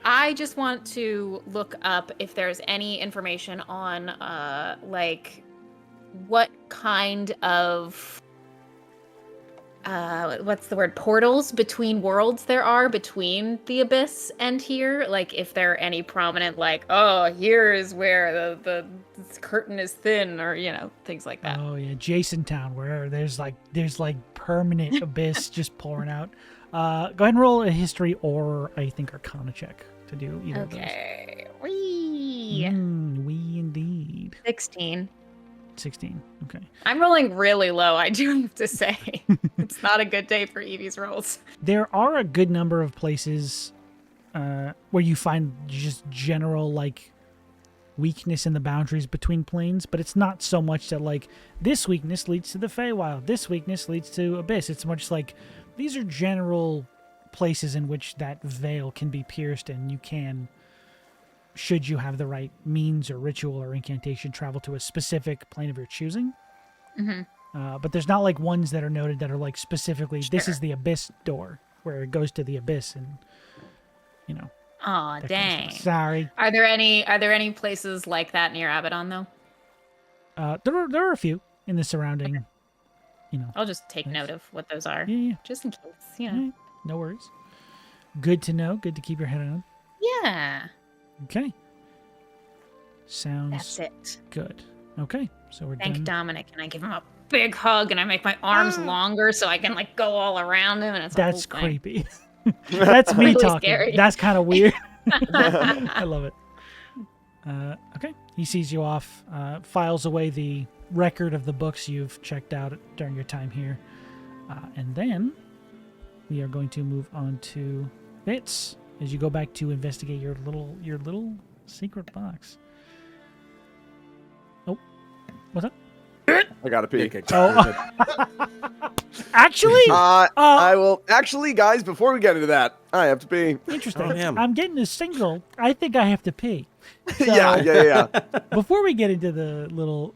I just want to look up if there's any information on like what kind of what's the word, portals between worlds there are between the abyss and here, like if there are any prominent, like, oh, here is where the curtain is thin, or things like that. Oh yeah, Jason Town, where there's like permanent abyss just pouring out. Go ahead and roll a history or I think Arcana check to do either Okay. of those. We indeed. 16. 16. Okay. I'm rolling really low, I do have to say. It's not a good day for Eevee's rolls. There are a good number of places where you find just general like weakness in the boundaries between planes, but it's not so much that like this weakness leads to the Feywild, this weakness leads to Abyss. It's much like these are general places in which that veil can be pierced, and you can, should you have the right means or ritual or incantation, travel to a specific plane of your choosing. But there's not like ones that are noted that are like specifically this is the Abyss door where it goes to the Abyss, and Aw, that kind of dang. stuff. Sorry. Are there any places like that near Abaddon, though? There are a few in the surrounding. I'll just take Nice. note of what those are, Yeah. just in case. Yeah, no worries. Good to know. Good to keep your head on. Yeah, Okay. Sounds that's it. good. Okay, so we're Thank done. Dominic, and I give him a big hug, and I make my arms longer so I can like go all around him, and it's a That's whole thing. creepy. That's me Really talking. scary. That's kind of weird. I love it. Okay, he sees you off, files away the record of the books you've checked out during your time here, and then we are going to move on to Fitz as you go back to investigate your little secret box. Oh, what's up? I gotta pee. Okay, Oh, actually, I will actually, guys. Before we get into that, I have to pee. interesting. Oh, damn. I'm getting a single. I think I have to pee. So, Yeah. Before we get into the little,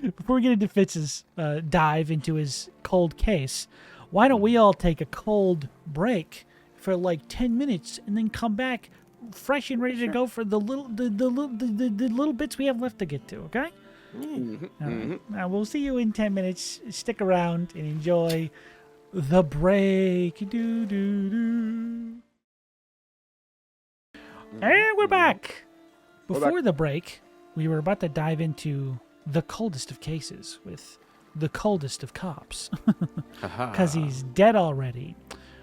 before we get into Fitz's dive into his cold case, why don't we all take a cold break for like 10 minutes and then come back fresh and ready to go for the little bits we have left to get to, okay? Mhm, All right. mhm. Now we'll see you in 10 minutes. Stick around and enjoy the break. Doo, doo, doo. And we're back. We're Before the break, we were about to dive into the coldest of cases with the coldest of cops because he's dead already.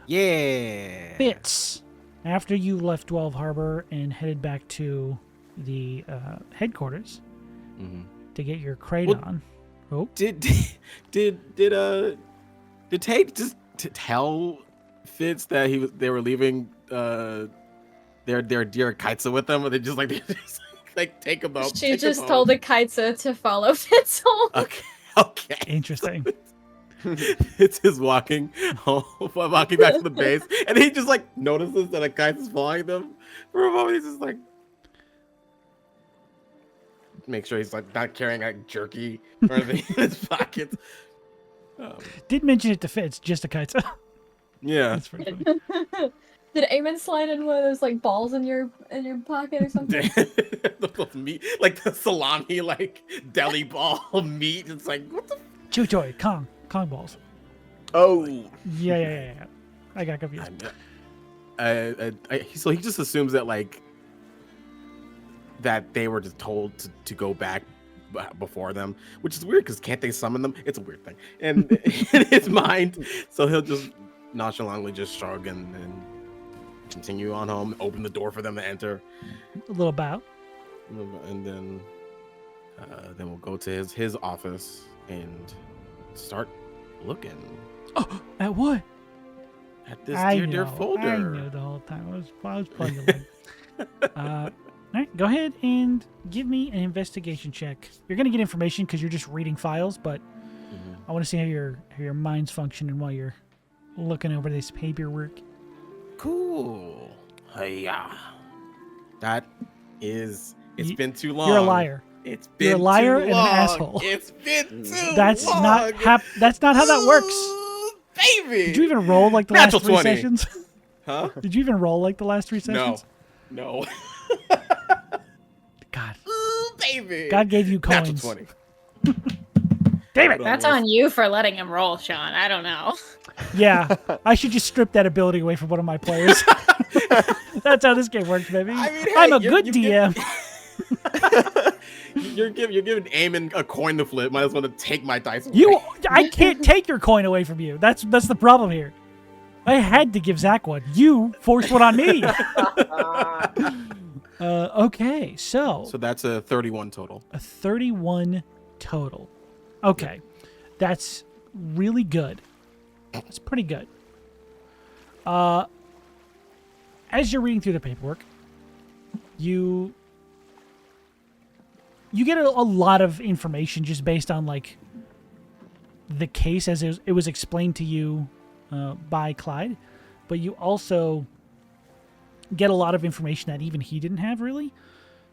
Yeah. Fitz, after you left Dwelve Harbor and headed back to the headquarters to get your crate Well, on. Oh, Did Tate just tell Fitz that they were leaving their dear Kaitsa with them, or they just like take him out? She just told the Kaitsa to follow Fitz home. Okay. interesting. Fitz is walking home, walking back to the base, and he just like notices that a kite is following them. For a moment, he's just like, make sure he's like not carrying like jerky or anything in his pockets. Did mention it to Fitz, just a kite. Yeah. That's pretty funny. Did Eamon slide in one of those like balls in your pocket or something? Those meat, like the salami, like deli ball meat. It's like, what the? Chewy, Kong balls. Oh, Yeah. I got confused. So he just assumes that like that they were just told to go back before them, which is weird because can't they summon them? It's a weird thing, and in his mind, so he'll just nonchalantly just shrug and continue on home, open the door for them to enter, A little bow. and then we'll go to his office and start looking Oh, at what? at this I dear know folder. the whole time. I was playing all right, go ahead and give me an investigation check. You're gonna get information because you're just reading files, but I want to see how your mind's functioning while you're looking over this paperwork. Cool. Hiya. That is. It's been too long. You're a liar. It's been You're a liar too and an long. asshole. It's been too That's long. That's not how that works. Ooh, baby. Did you even roll like the Natural last 3 20. sessions? Huh? Did you even roll like the last 3 No. sessions? No. God. Ooh, baby. God gave you Natural coins. 20. Damn it. That's on you for letting him roll, Sean. I don't know. Yeah, I should just strip that ability away from one of my players. That's how this game works, baby. I mean, hey, I'm a you're- good you DM. You're giving Eamon a coin to flip. Might as well take my dice away. I can't take your coin away from you. That's the problem here. I had to give Zach one. You forced one on me. Okay, so So that's a 31 total. a 31 total. Okay, that's really good. That's pretty good. As you're reading through the paperwork, you get a lot of information just based on like the case as it was explained to you by Clyde, but you also get a lot of information that even he didn't have really,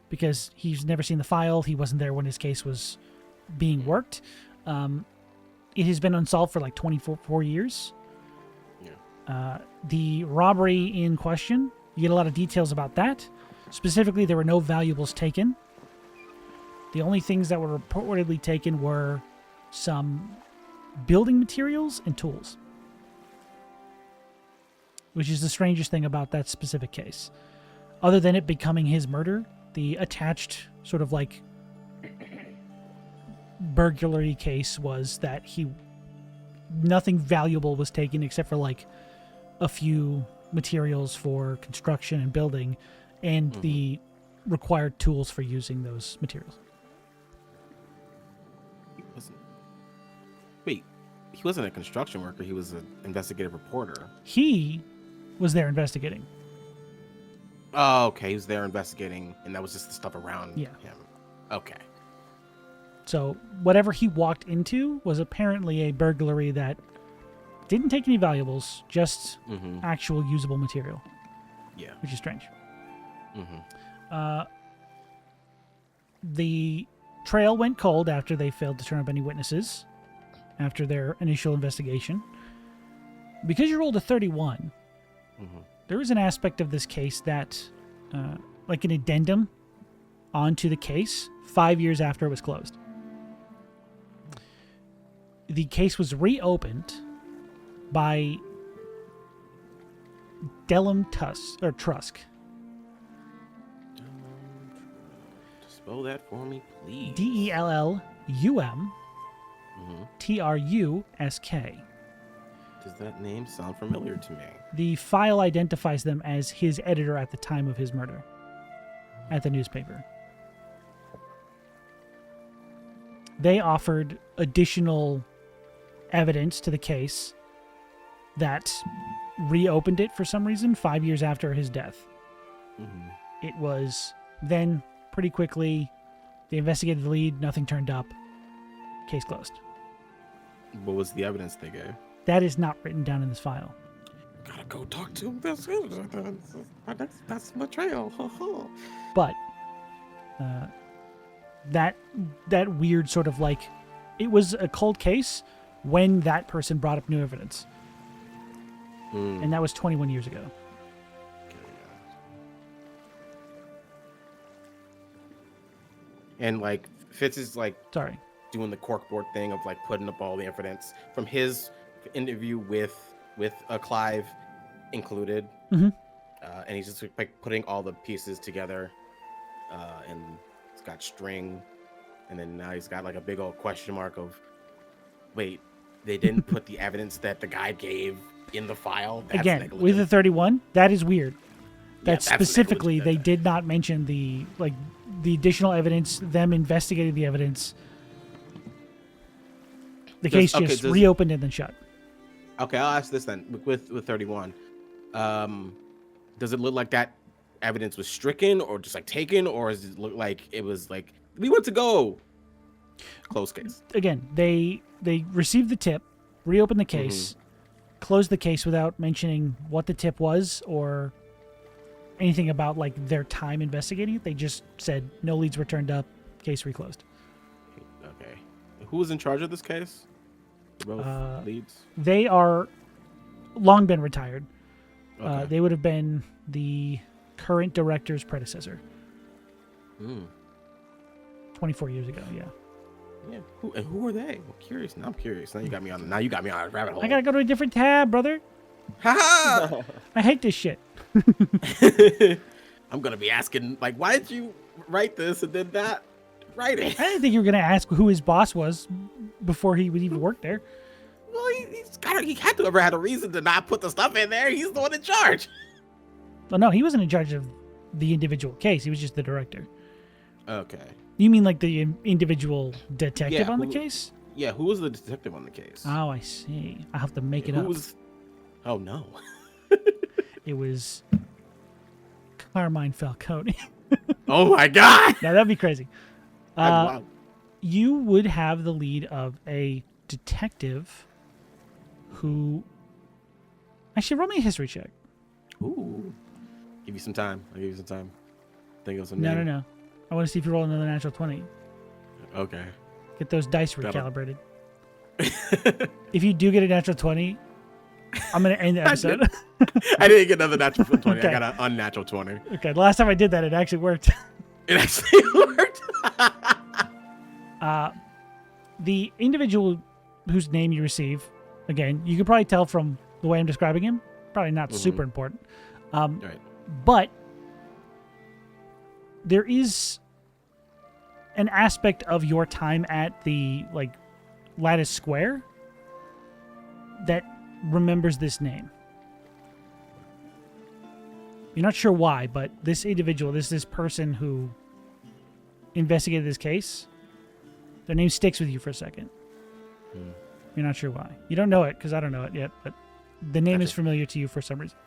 because he's never seen the file. He wasn't there when his case was being worked. It has been unsolved for like 24 years. Yeah. The robbery in question, you get a lot of details about that. Specifically, there were no valuables taken. The only things that were reportedly taken were some building materials and tools, which is the strangest thing about that specific case. Other than it becoming his murder, the attached sort of like burglary case was that nothing valuable was taken except for like a few materials for construction and building and the required tools for using those materials. He wasn't a construction worker. He was an investigative reporter. He was there investigating. Oh, okay. He was there investigating, and that was just the stuff around Yeah. him. Okay. So whatever he walked into was apparently a burglary that didn't take any valuables, just actual usable material. Yeah. Which is strange. Mm-hmm. The trail went cold after they failed to turn up any witnesses after their initial investigation. Because you rolled a 31, there is an aspect of this case that, like an addendum onto the case 5 years after it was closed. The case was reopened by Trusk. Spell that for me, please. DELLUM-TRUSK. Does that name sound familiar to me? The file identifies them as his editor at the time of his murder at the newspaper. They offered additional evidence to the case that reopened it for some reason 5 years after his death. It was then pretty quickly, they investigated the lead, nothing turned up, case closed. What was the evidence they gave? That is not written down in this file. Gotta go talk to him. That's my trail. But that weird sort of like, it was a cold case when that person brought up new evidence, and that was 21 years ago. And like Fitz is like Sorry. doing the corkboard thing of like putting up all the evidence from his interview with Clive included, Mhm. And he's just like putting all the pieces together, and it's got string, and then now he's got like a big old question mark of, wait, they didn't put the evidence that the guy gave in the file. That's Again, negligent. with the 31, that is weird. Yeah, That that's specifically, they negligent. did not mention the additional evidence, them investigating the evidence. The case Okay, just does- reopened and then shut. Okay, I'll ask this then. With 31, does it look like that evidence was stricken or just like taken, or does it look like it was like we want to go? Close case. Again, they received the tip, reopened the case, closed the case without mentioning what the tip was or anything about like their time investigating it. They just said no leads were turned up, case reclosed. Okay. Who was in charge of this case? Both leads. They are long been retired. Okay. They would have been the current director's predecessor. 24 years ago, yeah. Yeah. Who are they? I'm curious. Now I'm curious. Now you got me on a rabbit hole. I gotta go to a different tab, brother. Ha I hate this shit. I'm gonna be asking like, why did you write this and then not write it? I didn't think you were gonna ask who his boss was before he would even work there. Well, he had to have had a reason to not put the stuff in there. He's the one in charge. Well, no, he wasn't in charge of the individual case. He was just the director. Okay. You mean like the individual detective Yeah, on the who- case? Yeah, who was the detective on the case? Oh, I see. I have to make it Who up. was? Oh no. It was Carmine Falcone. Oh my God. Now that'd be crazy. Wow. You would have the lead of a detective who. Actually, roll me a history check. Ooh. Give you some time. I'll give you some time. Think of some No, name. no. I want to see if you roll another natural 20. Okay. Get those dice That'll- recalibrated. If you do get a natural 20, I'm going to end the episode. I didn't get another natural 20. Okay. I got an unnatural 20. Okay, the last time I did that, it actually worked. It actually worked. The individual whose name you receive, again, you can probably tell from the way I'm describing him, probably not super important. Right. But there is an aspect of your time at the like Lattice Square that remembers this name. You're not sure why, but this individual, this person who investigated this case, their name sticks with you for a second. You're not sure why. You don't know it because I don't know it yet, but the name is familiar to you for some reason.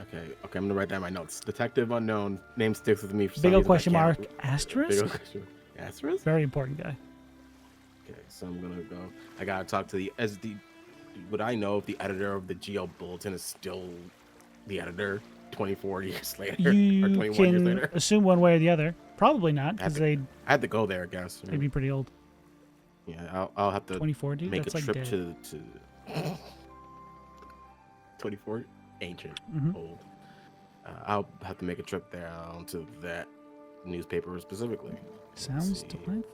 Okay, I'm gonna write down my notes. Detective unknown. Name sticks with me for some Big reason. old question I mark, can't- Big asterisk? old question mark. Asterisk? Very important guy. Okay, so I'm gonna go. I gotta talk to would I know if the editor of the GL Bulletin is still the editor 24 years later or You 21 years can later? assume one way or the other. Probably not, because I had to go there, I guess. they'd be pretty old. Yeah, I'll have to 24, dude? make That's a like trip dead. to 24, ancient, Mhm. old. I'll have to make a trip there to that newspaper specifically. Let's Sounds see. delightful.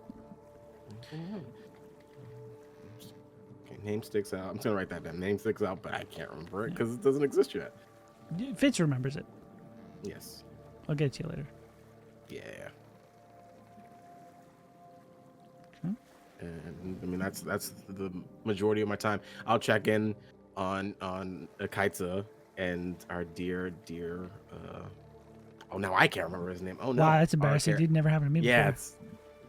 Okay, name sticks out. I'm just gonna write that down. Name sticks out, but I can't remember it because it doesn't exist yet. Fitz remembers it. Yes. I'll get it to you later. Yeah. Okay. And I mean that's the majority of my time. I'll check in on Akaitsa and our dear oh now I can't remember his name. Oh no. Wow, that's Our embarrassing. Dude, never happened to me Yeah, before.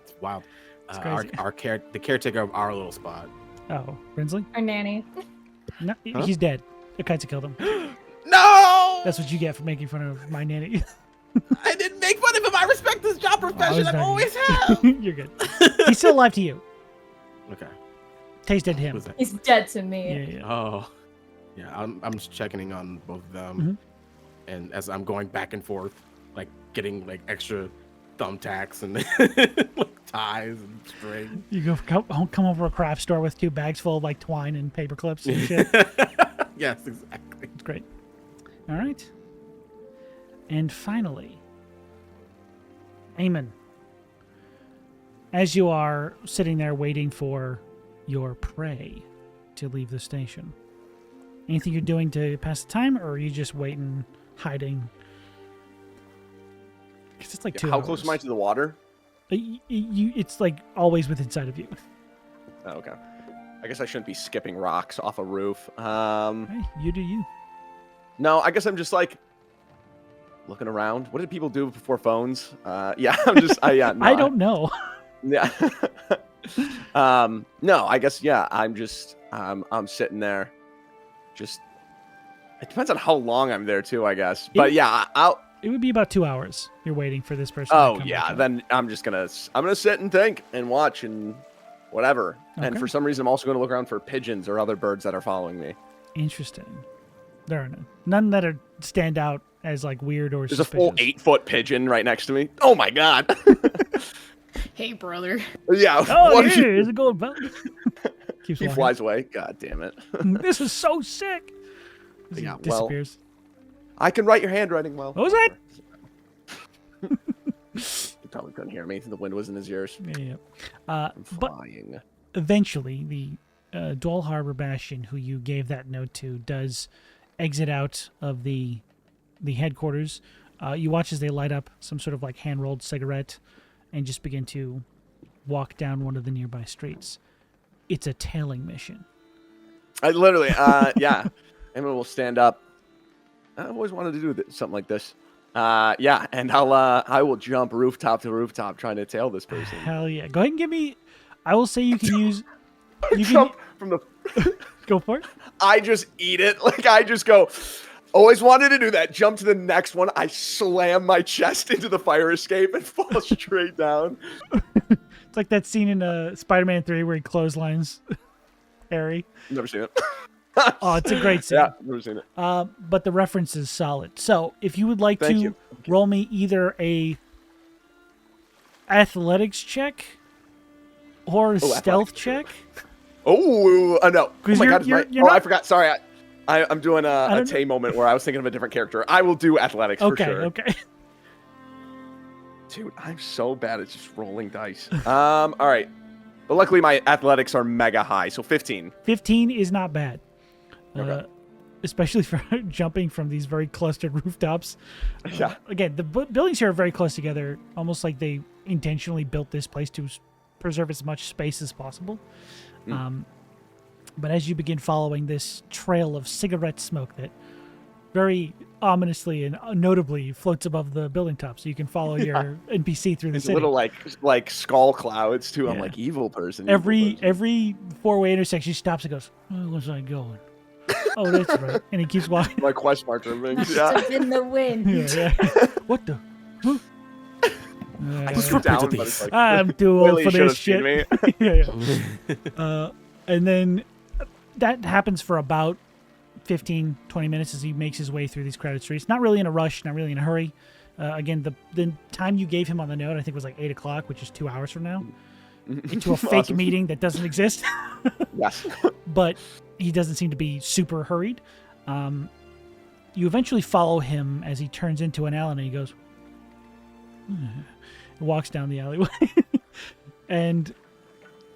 it's wild. It's crazy. The caretaker of our little spot. Oh, Brinsley? Our nanny. No, Huh? he's dead. The kites killed him. No! That's what you get for making fun of my nanny. I didn't make fun of him. I respect this job profession. was I've very always good. have. You're good. He's still alive to you. Okay. Taste dead to him. Who's that? He's dead to me. Yeah. Oh, yeah. I'm just checking in on both of them, and as I'm going back and forth, like getting like extra thumbtacks and like ties and string. You come over a craft store with 2 bags full of like twine and paper clips and shit. Yes, exactly. It's great. All right. And finally, Eamon, as you are sitting there waiting for your prey to leave the station, anything you're doing to pass the time, or are you just waiting, hiding? Because it's like 2 How hours. close am I to the water? It's like always within sight of you. Oh, okay. I guess I shouldn't be skipping rocks off a roof. Hey, you do you. No, I guess I'm just like looking around. What did people do before phones? Yeah, I'm just. No, I don't know. Yeah. No, I guess yeah. I'm just. I'm sitting there. Just. It depends on how long I'm there too, I guess. But yeah, I'll. It would be about 2 hours. You're waiting for this person. Oh to come yeah, back up. then I'm gonna sit and think and watch and whatever. And Okay. for some reason, I'm also gonna look around for pigeons or other birds that are following me. Interesting. There are none that are stand out as like weird or There's a suspicious. full 8-foot pigeon right next to me. Oh my god. Hey, brother. Yeah. Oh, what did you- here's a gold belt. Keeps He walking. flies away. God damn it. This is so sick. As he Yeah, well- disappears. I can write your handwriting well. What was that? You probably couldn't hear me. The wind was in his ears. Yeah. I'm But flying. eventually, the Dwell Harbor Bastion, who you gave that note to, does exit out of the headquarters. You watch as they light up some sort of like hand-rolled cigarette and just begin to walk down one of the nearby streets. It's a tailing mission. I literally, yeah. Eamon will stand up. I've always wanted to do something like this. Yeah, and I will jump rooftop to rooftop trying to tail this person. Hell yeah. Go ahead and give me... I will say you can use... You can Jump from the. go for it. I just eat it. Like I just go. Always wanted to do that. Jump to the next one. I slam my chest into the fire escape and fall straight down. It's like that scene in Spider-Man 3 where he clotheslines Harry. Never seen it. Oh, it's a great scene. Yeah, never seen it. But the reference is solid. So if you would like Thank to you. roll me either a athletics check or a stealth athletics. check. Oh, no. Oh 'Cause my you're- God. you're- you're I not- forgot. Sorry. I'm doing a don't- Tay moment where I was thinking of a different character. I will do athletics for Okay, sure. okay. Dude, I'm so bad at just rolling dice. All right. But luckily my athletics are mega high, so 15. 15 is not bad. Okay. Especially for jumping from these very clustered rooftops. Yeah. Again, the buildings here are very close together, almost like they intentionally built this place to preserve as much space as possible. But as you begin following this trail of cigarette smoke that very ominously and notably floats above the building top, so you can follow your NPC through the It's a city. little like skull clouds too. I'm Yeah. like evil person. Every four-way intersection, he stops and goes, "Where was I going? Oh, that's right." And he keeps walking. My quest marker rings. Must Yeah. have been the wind. Yeah. What the? Huh? I Let's threw report down, to but these. it's like, I'm too old Clearly for you this should have shit. seen me. Yeah. And then that happens for about 15, 20 minutes as he makes his way through these crowded streets. Not really in a rush, not really in a hurry. Again, the time you gave him on the note, I think, was like 8 o'clock, which is 2 hours from now, into a fake Awesome. meeting that doesn't exist. Yes. But he doesn't seem to be super hurried. You eventually follow him as he turns into an alley and he goes, walks down the alleyway. And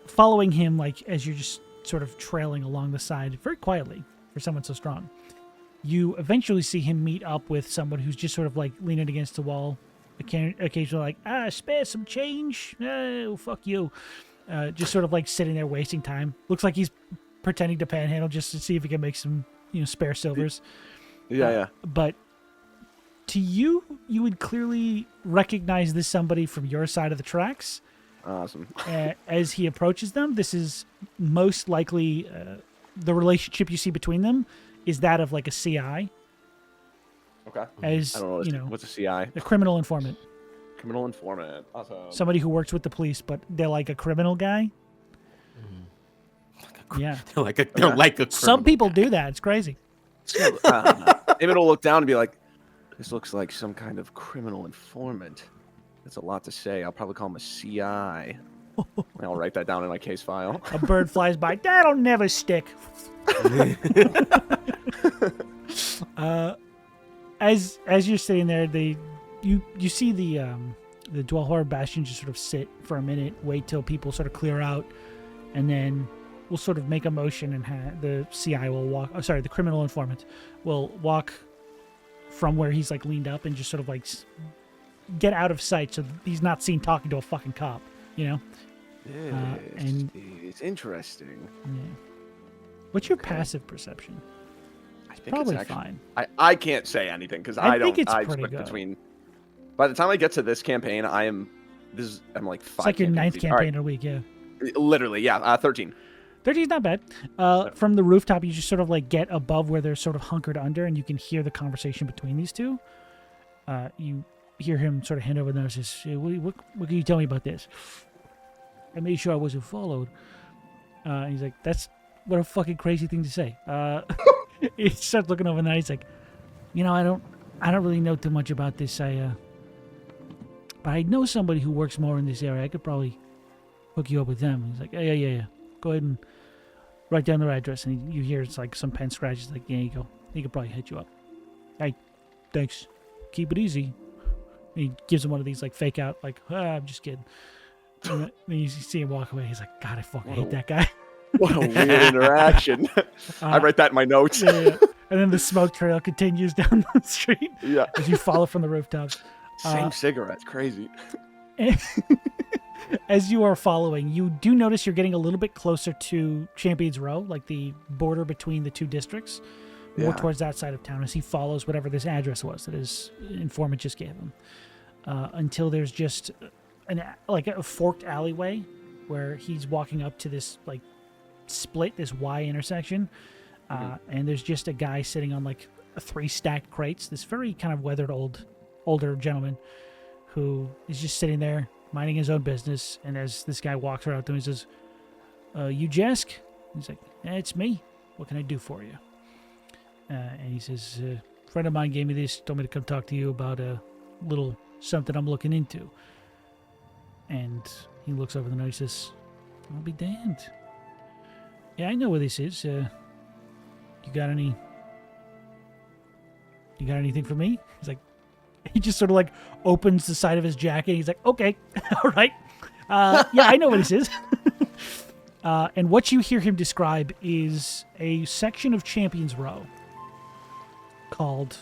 following him, like as you're just sort of trailing along the side very quietly for someone so strong, you eventually see him meet up with someone who's just sort of like leaning against the wall, occasionally like, spare some change. Oh, fuck you. Just sort of like sitting there wasting time. Looks like he's pretending to panhandle just to see if he can make some, spare silvers. Yeah. But to you, you would clearly recognize this somebody from your side of the tracks. Awesome. As he approaches them, this is most likely the relationship you see between them is that of like a CI, Okay. as I don't know. What's a CI? a criminal informant, Criminal informant. Awesome. somebody who works with the police, but they're like a criminal guy. Like a Yeah. They're like a Some criminal people gang. do that. It's crazy. Eamon will look down and be like, "This looks like some kind of criminal informant." That's a lot to say. I'll probably call him a CI. I'll write that down in my case file. A bird flies by. That'll never stick. As you're sitting there, you see the Dwellhorror Bastion just sort of sit for a minute, wait till people sort of clear out, and then we'll sort of make a motion, and the CI will walk. Oh, sorry, the criminal informant will walk from where he's like leaned up and just sort of like get out of sight, so he's not seen talking to a fucking cop. You know. And it's interesting. Yeah. What's your passive perception? I think Probably it's actually fine. I can't say anything because I I don't. think it's I pretty expect good. between. By the time I get to this campaign, I'm like 5. It's like your 9th campaigns. campaign All right. in a week, yeah. Literally, yeah. 13. 13's not bad. From the rooftop, you just sort of like get above where they're sort of hunkered under, and you can hear the conversation between these two. You hear him sort of hand over the nose. Says, what can you tell me about this? I made sure I wasn't followed. And he's like, that's what a fucking crazy thing to say. He starts looking over there. He's like, I don't really know too much about this. But I know somebody who works more in this area. I could probably hook you up with them. He's like, yeah. Go ahead and write down their address. And you hear it's like some pen scratches. Like, yeah, you go. He could probably hit you up. Hey, thanks. Keep it easy. And he gives him one of these like fake out, like, I'm just kidding. And then you see him walk away. He's like, God, I fucking hate that guy. What a weird interaction. I wrate that in my notes. Yeah. And then the smoke trail continues down the street Yeah. as you follow from the rooftops. Same cigarettes. Crazy. As you are following, you do notice you're getting a little bit closer to Champions Row, like the border between the two districts, more towards that side of town, as he follows whatever this address was that his informant just gave him, until there's just a forked alleyway where he's walking up to this like split, this Y intersection, and there's just a guy sitting on like 3 stacked crates. This very kind of weathered older gentleman who is just sitting there minding his own business. And as this guy walks right up to him, he says, "You Jesk?" He's like, "It's me. What can I do for you?" And he says, "A friend of mine gave me this. Told me to come talk to you about a little something I'm looking into." And he looks over the note. He says, "I'll be damned. Yeah, I know where this is. You got anything for me?" He's like, he just sort of like opens the side of his jacket. He's like, "Okay, all right. Yeah, I know where this is." And what you hear him describe is a section of Champions Row called,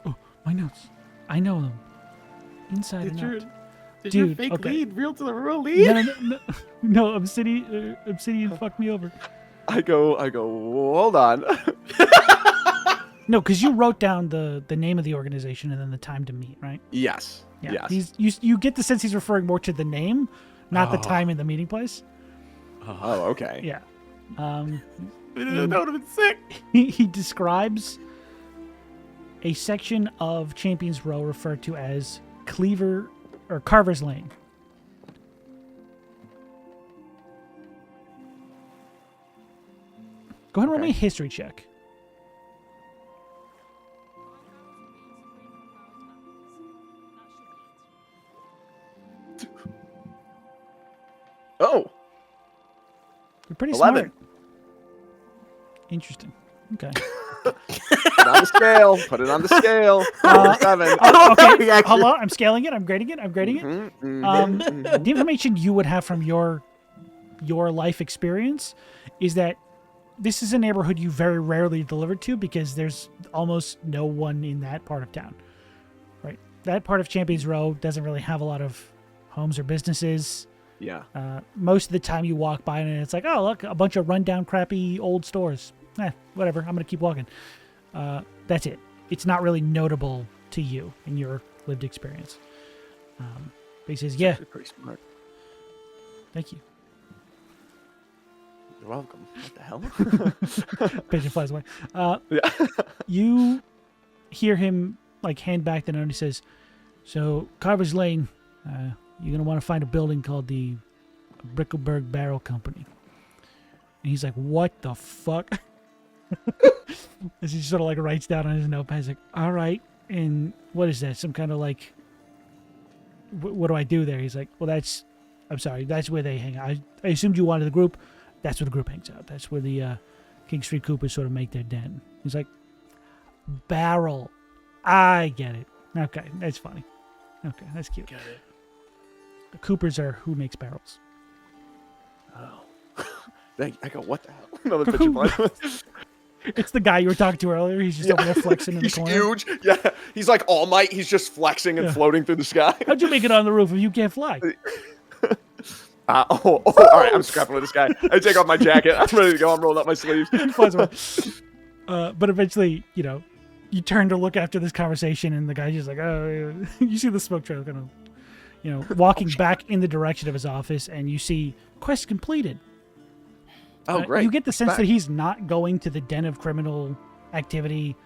oh, my notes. I know them. Inside and out. Did your Dude, fake okay. lead real to the real lead? No, Obsidian fucked me over. I go, hold on. No, because you wrote down the name of the organization and then the time to meet, right? Yes. Yeah. Yes. You get the sense he's referring more to the name, not the time in the meeting place. Oh, okay. Yeah. That would have been sick. He describes a section of Champions Row referred to as Carver's Lane. Go ahead and roll me a history check. Oh, You're pretty 11. smart. Interesting. Okay. put it on the scale. Put it on the scale. 7. Okay. Hold on. I'm scaling it. I'm grading it. The information you would have from your life experience is that this is a neighborhood you very rarely delivered to because there's almost no one in that part of town. Right? That part of Champions Row doesn't really have a lot of homes or businesses. Yeah. Most of the time you walk by and it's like, oh, look, a bunch of rundown, crappy old stores. Whatever. I'm going to keep walking. That's it. It's not really notable to you in your lived experience. But he says, yeah. Pretty smart. Thank you. You're welcome. What the hell? Pigeon flies away. Yeah. You hear him like hand back the note and he says, so Carver's Lane, you're going to want to find a building called the Brickleberg Barrel Company. And he's like, what the fuck? As he sort of like writes down on his notepad, he's like, all right. And what is that? Some kind of like, what do I do there? He's like, well, I'm sorry, that's where they hang out. I assumed you wanted the group. That's where the group hangs out. That's where the King Street Coopers sort of make their den. He's like, barrel. I get it. Okay, that's funny. Okay, that's cute. Got it. The Coopers are who makes barrels. Oh. I go, what the hell? Another picture blind. It's the guy you were talking to earlier. He's just over there flexing in the He's corner. huge. Yeah, he's like All Might. He's just flexing and floating through the sky. How'd you make it on the roof if you can't fly? All right, I'm scrapping with this guy. I take off my jacket. I'm ready to go. I'm rolling up my sleeves. He flies away. But eventually, you turn to look after this conversation, and the guy's just like, oh, you see the smoke trail kind of, walking back in the direction of his office, and you see quest completed. Oh, great. You get the sense that he's not going to the den of criminal activity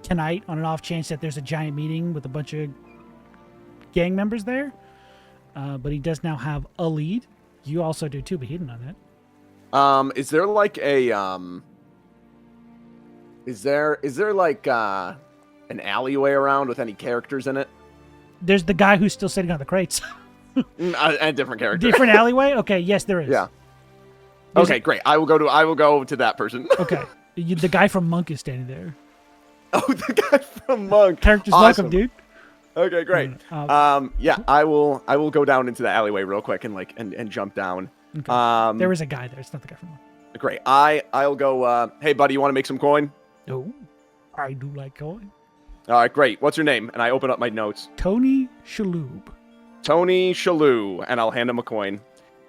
tonight on an off chance that there's a giant meeting with a bunch of gang members there. But he does now have a lead. You also do too, but he didn't know that. Is there like a is there like an alleyway around with any characters in it? There's the guy who's still sitting on the crates. A different character. Different alleyway? Okay, yes, there is. Yeah. There's Okay, great. I will go to that person. Okay. The guy from Monk is standing there. Oh, the guy from Monk. Character's Awesome. welcome, dude. Okay, great. Yeah, I will go down into the alleyway real quick and jump down. Okay. There is a guy there. It's not the guy from Monk. Great. I'll go. Hey, buddy, you want to make some coin? Oh, I do like coin. All right, great. What's your name? And I open up my notes. Tony Shalhoub. Tony Shalhoub, and I'll hand him a coin.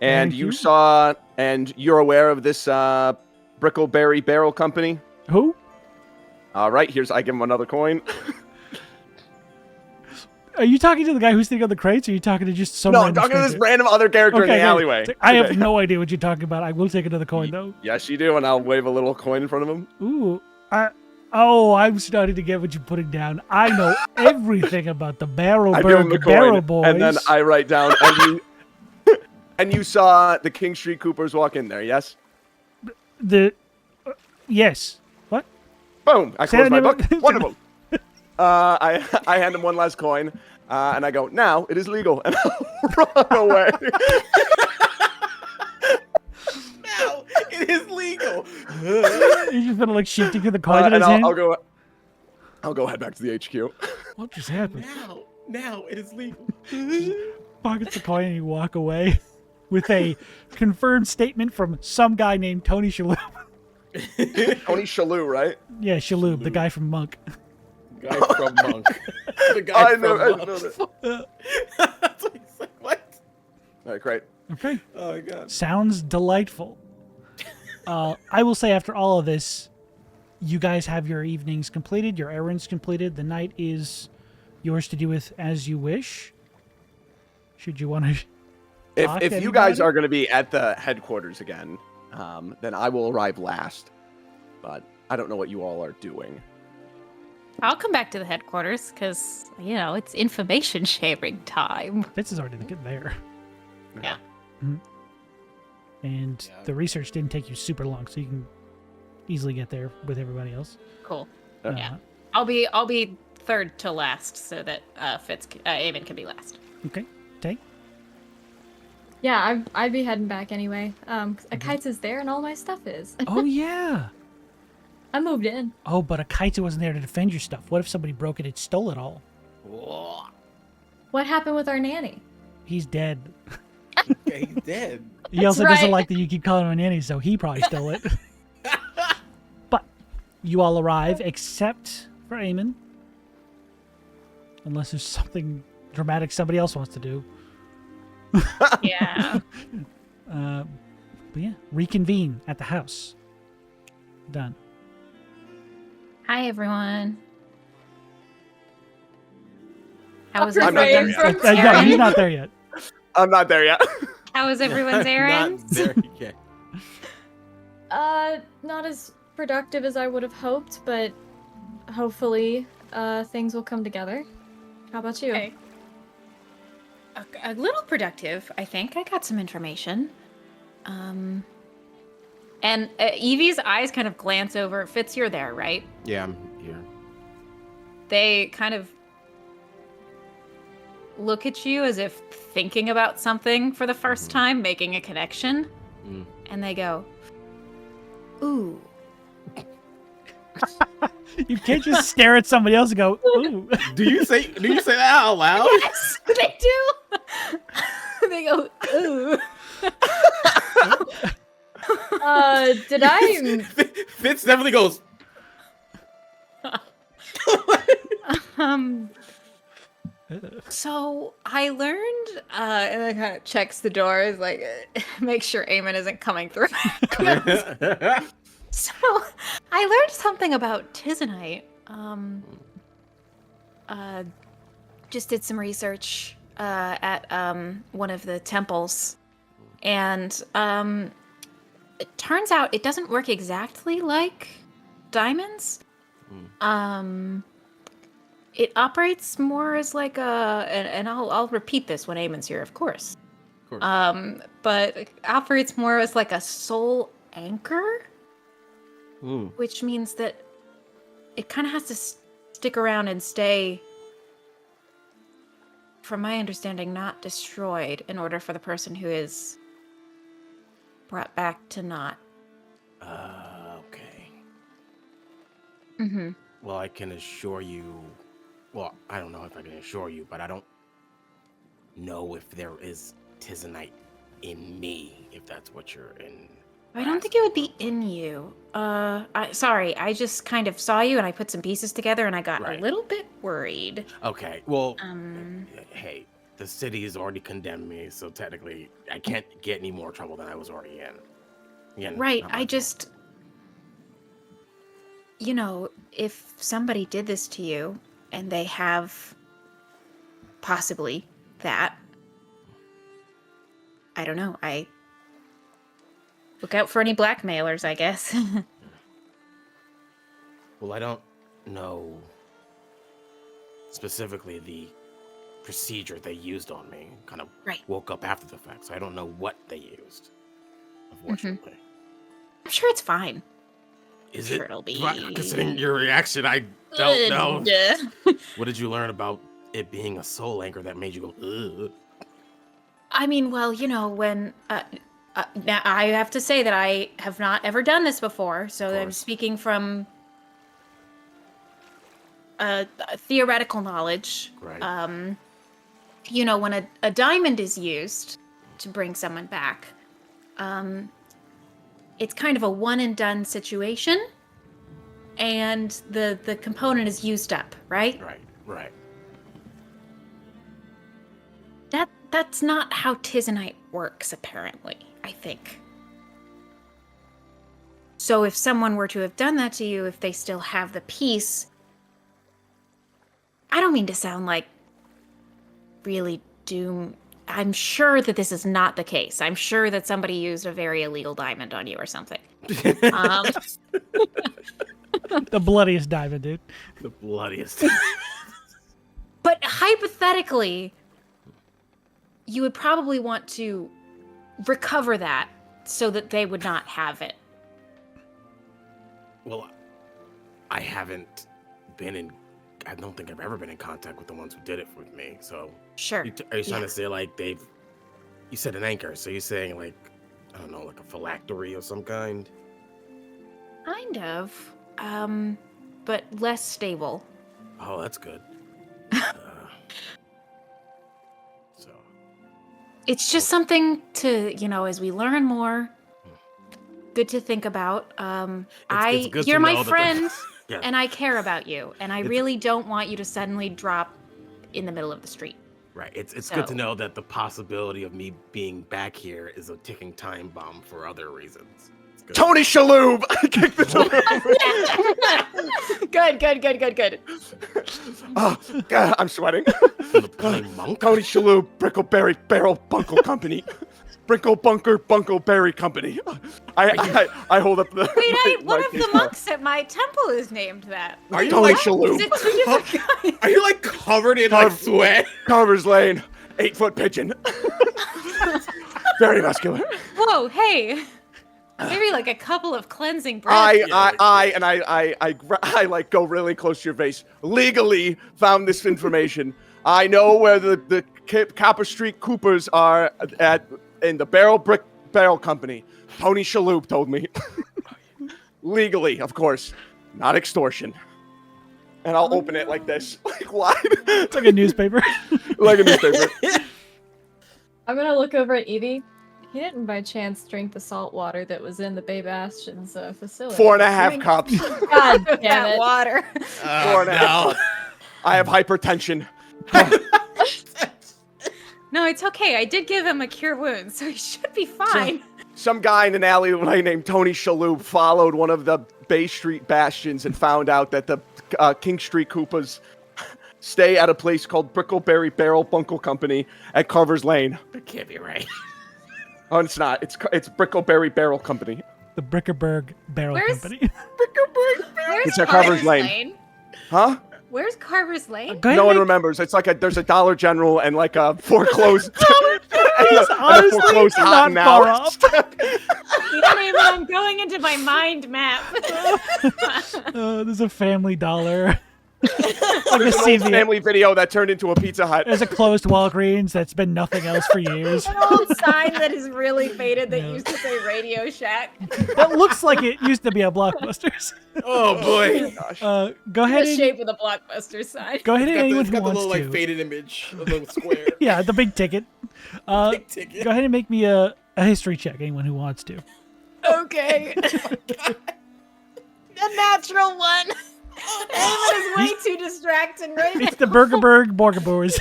And Thank you. and you're aware of this Brickleberry Barrel Company? Who? All right, I give him another coin. Are you talking to the guy who's sitting on the crates, or are you talking to just some No, I'm random talking to this stranger? random other character in the Okay, alleyway. I have Okay. no idea what you're talking about. I will take another coin, though. Yes, you do, and I'll wave a little coin in front of him. Ooh. I'm starting to get what you're putting down. I know everything about the I give him the Barrelberg Barrel coin, Boys. and then I write down, and you saw the King Street Coopers walk in there, yes? Yes. What? Boom! I Say close that my name book. again. Wonderful. I hand him one last coin, and I go, now it is legal, and I'll run away. Now it is legal. He's just gonna like shifting to the coin in And his hand. I'll go head back to the HQ. What just happened? Now it is legal. Pockets the coin and you walk away with a confirmed statement from some guy named Tony Shalhoub. Tony Shalhoub, right? Yeah, Shalhoub, the guy from Monk. Guy from Monk. The guy I know Monk. that. That's what he's like. What? All right, great. Okay. Oh my god. Sounds delightful. I will say after all of this, you guys have your evenings completed, your errands completed. The night is yours to do with as you wish. Should you want to If you guys are going to be at the headquarters again, then I will arrive last. But I don't know what you all are doing. I'll come back to the headquarters because, it's information sharing time. Fitz is already there. Yeah. Mhm. And the research didn't take you super long, so you can easily get there with everybody else. Cool. Yeah. Yeah. I'll be third to last so that Eamon can be last. Okay. Tay? Yeah, I'd be heading back anyway. A kite's is there and all my stuff is. Oh, yeah. I moved in. Oh, but a kite wasn't there to defend your stuff. What if somebody broke it and stole it all? Whoa. What happened with our nanny? He's dead. Yeah, he's dead. He That's also doesn't right. like that you keep calling him a nanny, so he probably stole it. But you all arrive, except for Eamon. Unless there's something dramatic somebody else wants to do. Yeah. But yeah, reconvene at the house. Done. Hi, everyone. How was I'm not everyone's there yet. No, he's errands? not there yet. I'm not there yet. How was everyone's errands? Not there yet. Not as productive as I would have hoped, but hopefully, things will come together. How about you? Okay. A little productive, I think. I got some information. And Eevee's eyes kind of glance over. Fitz, you're there, right? Yeah, I'm here. They kind of look at you as if thinking about something for the first time, making a connection. And they go, ooh. You can't just stare at somebody else and go, ooh. Do you say that out loud? Yes, they do. They go, ooh. Did I? Fitz definitely goes. So I learned, and then kind of checks the doors, like, make sure Eamon isn't coming through. So I learned something about Titanite. Just did some research at one of the temples, and it turns out it doesn't work exactly like diamonds. It operates more as like and I'll repeat this when Eamon's here, of course. But it operates more as like a soul anchor, which means that it kind of has to stick around and stay, from my understanding, not destroyed in order for the person who is brought back to not. Okay. Mm-hmm. Well, I can assure you. Well, I don't know if I can assure you, but I don't know if there is Titanite in me, if that's what you're in. I don't think it would be in you. Sorry, I just kind of saw you and I put some pieces together and I got a little bit worried. Okay, well, hey, the city has already condemned me, so technically I can't get any more trouble than I was already in. Again, right, I just... You know, if somebody did this to you, and they have possibly that, I don't know, I look out for any blackmailers, I guess. Well, I don't know specifically the procedure they used on me. Kind of woke up after the fact, so I don't know what they used, unfortunately. I'm sure it's fine. Is sure it? It'll be... Considering your reaction, I don't know. What did you learn about it being a soul anchor that made you go, ugh? I mean, well, you know, when... now, I have to say that I have not ever done this before, so I'm speaking from theoretical knowledge. Right. You know, when a diamond is used to bring someone back, it's kind of a one-and-done situation, and the component is used up, right? Right. That's not how Titanite works, apparently, I think. So if someone were to have done that to you, if they still have the piece... I don't mean to sound like really doom... I'm sure that this is not the case. I'm sure that somebody used a very illegal diamond on you or something. The bloodiest diamond, dude. The bloodiest. But hypothetically, you would probably want to recover that so that they would not have it. Well, I haven't been in... I don't think I've ever been in contact with the ones who did it with me, so... Sure. Are you trying to say, like, you said an anchor, so you're saying, like, I don't know, like a phylactery of some kind? Kind of. But less stable. Oh, that's good. So... It's just something to, you know, as we learn more, good to think about. You're my friend, and I care about you, and I really don't want you to suddenly drop in the middle of the street. Right. It's good to know that the possibility of me being back here is a ticking time bomb for other reasons. Tony Shalhoub! Kick the Good. Oh, God, I'm sweating. Monk? Tony Shalhoub, Brickleberry Barrel Bunkle Company. Brinkle Bunker Bunkle Berry Company. I hold up the... Wait, one of the monks at my temple is named that. Are you Tony like... Shalhoub. Is it two different guys? Are you like covered in like sweat? Carver's Lane, 8-foot pigeon. Very muscular. Whoa, hey. Maybe like a couple of cleansing breaths. I like go really close to your face. Legally found this information. I know where the Copper Street Coopers are in the Brick Barrel Company. Tony Shalhoub told me. Legally, of course, not extortion. And I'll open it like this, like wide. It's like a newspaper. Like a newspaper. I'm gonna look over at Eevee. He didn't by chance drink the salt water that was in the Bay Bastion's facility. 4.5 cups. God damn That it. water. 4.5. I have hypertension. No, it's okay. I did give him a cure wound, so he should be fine. Some guy in an alleyway named Tony Shalhoub followed one of the Bay Street Bastions and found out that the King Street Koopas stay at a place called Brickleberry Barrel Bunkle Company at Carver's Lane. That can't be right. Oh, it's not. It's Brickleberry Barrel Company. The Brickerberg Barrel Company. Where's It's at Carver's Lane. Huh? Where's Carver's Lane? Go ahead No and one make- remembers. It's like there's a Dollar General and like a foreclosed It's and a honestly foreclosed not Hot far Now. off. You know, Eamon, I'm going into my mind map. There's a Family Dollar. Like a There's an old CVS. family video that turned into a Pizza Hut. There's a closed Walgreens that's been nothing else for years. An old sign that is really faded that Yeah. used to say Radio Shack. That looks like it used to be a Blockbusters. Oh boy. Gosh. Go ahead The and shape of the Blockbuster sign. go ahead and anyone It's who got the wants little to. like faded image of the square. Yeah, the big ticket. Big ticket. Go ahead and make me a history check. Anyone who wants to. Okay. A natural one. Eamon is way too distracting right now. It's the Burgerberg Borgerboers.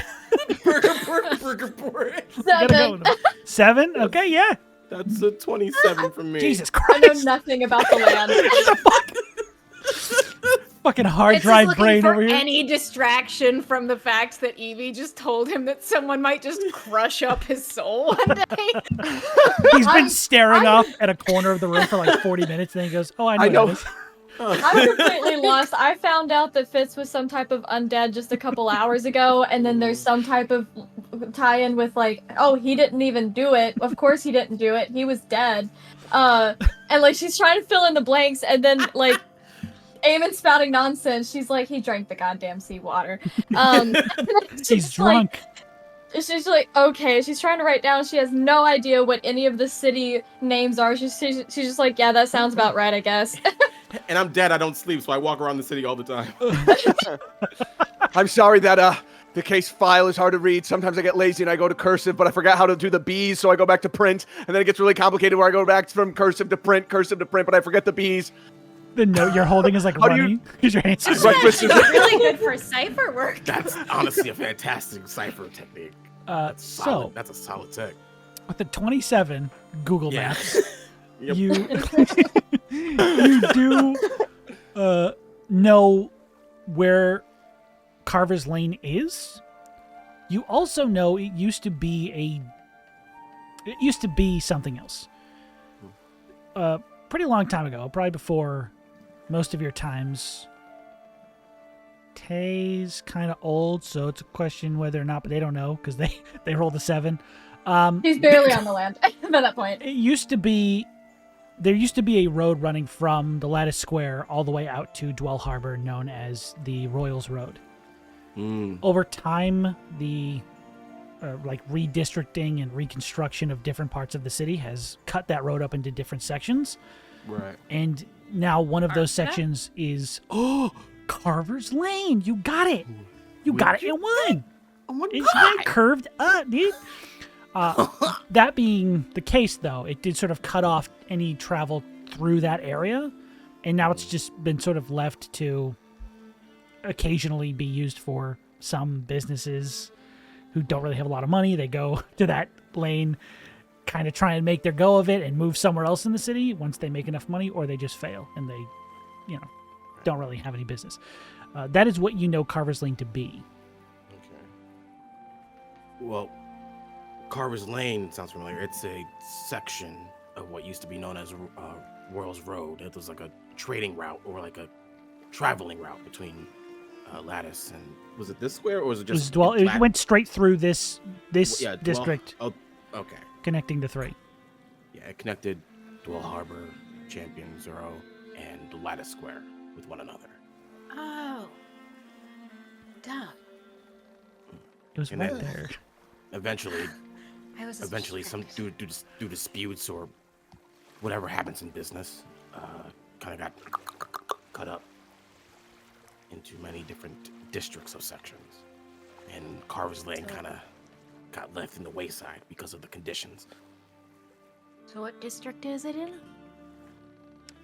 Burger board. Gotta go with them. 7? Okay, yeah. That's a 27 from me. Jesus I Christ. know nothing about the land. Fucking hard It's drive just looking brain for over here. any distraction from the fact that Eevee just told him that someone might just crush up his soul one day. He's been I'm- staring I'm- off at a corner of the room for like 40 minutes, and then he goes, "Oh, I know." I know. That is." I'm completely lost. I found out that Fitz was some type of undead just a couple hours ago, and then there's some type of tie-in with like, oh, he didn't even do it. Of course he didn't do it. He was dead. And like she's trying to fill in the blanks, and then like Eamon spouting nonsense. She's like, he drank the goddamn seawater. He's drunk. She's like, okay. She's trying to write down. She has no idea what any of the city names are. She's just like, yeah, that sounds about right, I guess. And I'm dead. I don't sleep, so I walk around the city all the time. I'm sorry that the case file is hard to read. Sometimes I get lazy and I go to cursive, but I forgot how to do the B's, so I go back to print, and then it gets really complicated where I go back from cursive to print, but I forget the B's. The note you're holding is like How do you- running because your hands are Right, That's Mr. really good for cipher work. That's honestly a fantastic cipher technique. That's solid. So That's a solid tech. with the 27 Google Yeah. Maps, Yep. you you do know where Carver's Lane is. You also know it used to be something else. Pretty long time ago, probably before most of your times. Tay's kind of old, so it's a question whether or not, but they don't know because they rolled a 7. He's barely on the land by that point. There used to be a road running from the Lattice Square all the way out to Dwell Harbor known as the Royals Road. Over time, the redistricting and reconstruction of different parts of the city has cut that road up into different sections. Right. And now one of those sections is, Carver's Lane. You got it. You got it in one. Oh my It's been curved up, dude. That being the case, though, it did sort of cut off any travel through that area, and now it's just been sort of left to occasionally be used for some businesses who don't really have a lot of money. They go to that lane, kind of try and make their go of it and move somewhere else in the city once they make enough money, or they just fail and they, don't really have any business. That is what you know Carver's Lane to be. Okay. Well, Carver's Lane sounds familiar. It's a section of what used to be known as Royals Road. It was like a trading route or like a traveling route between Lattice and was it this square or was it just? It went straight through this Yeah, district, Oh, okay. connecting the 3. Yeah, it connected Dwell Harbor, Champion Zero, and Lattice Square with one another. Oh. Duh. It was And right then- there. Eventually, I was some due disputes or whatever happens in business, kind of got cut up into many different districts of sections, and Carver's Lane kind of got left in the wayside because of the conditions. So what district is it in?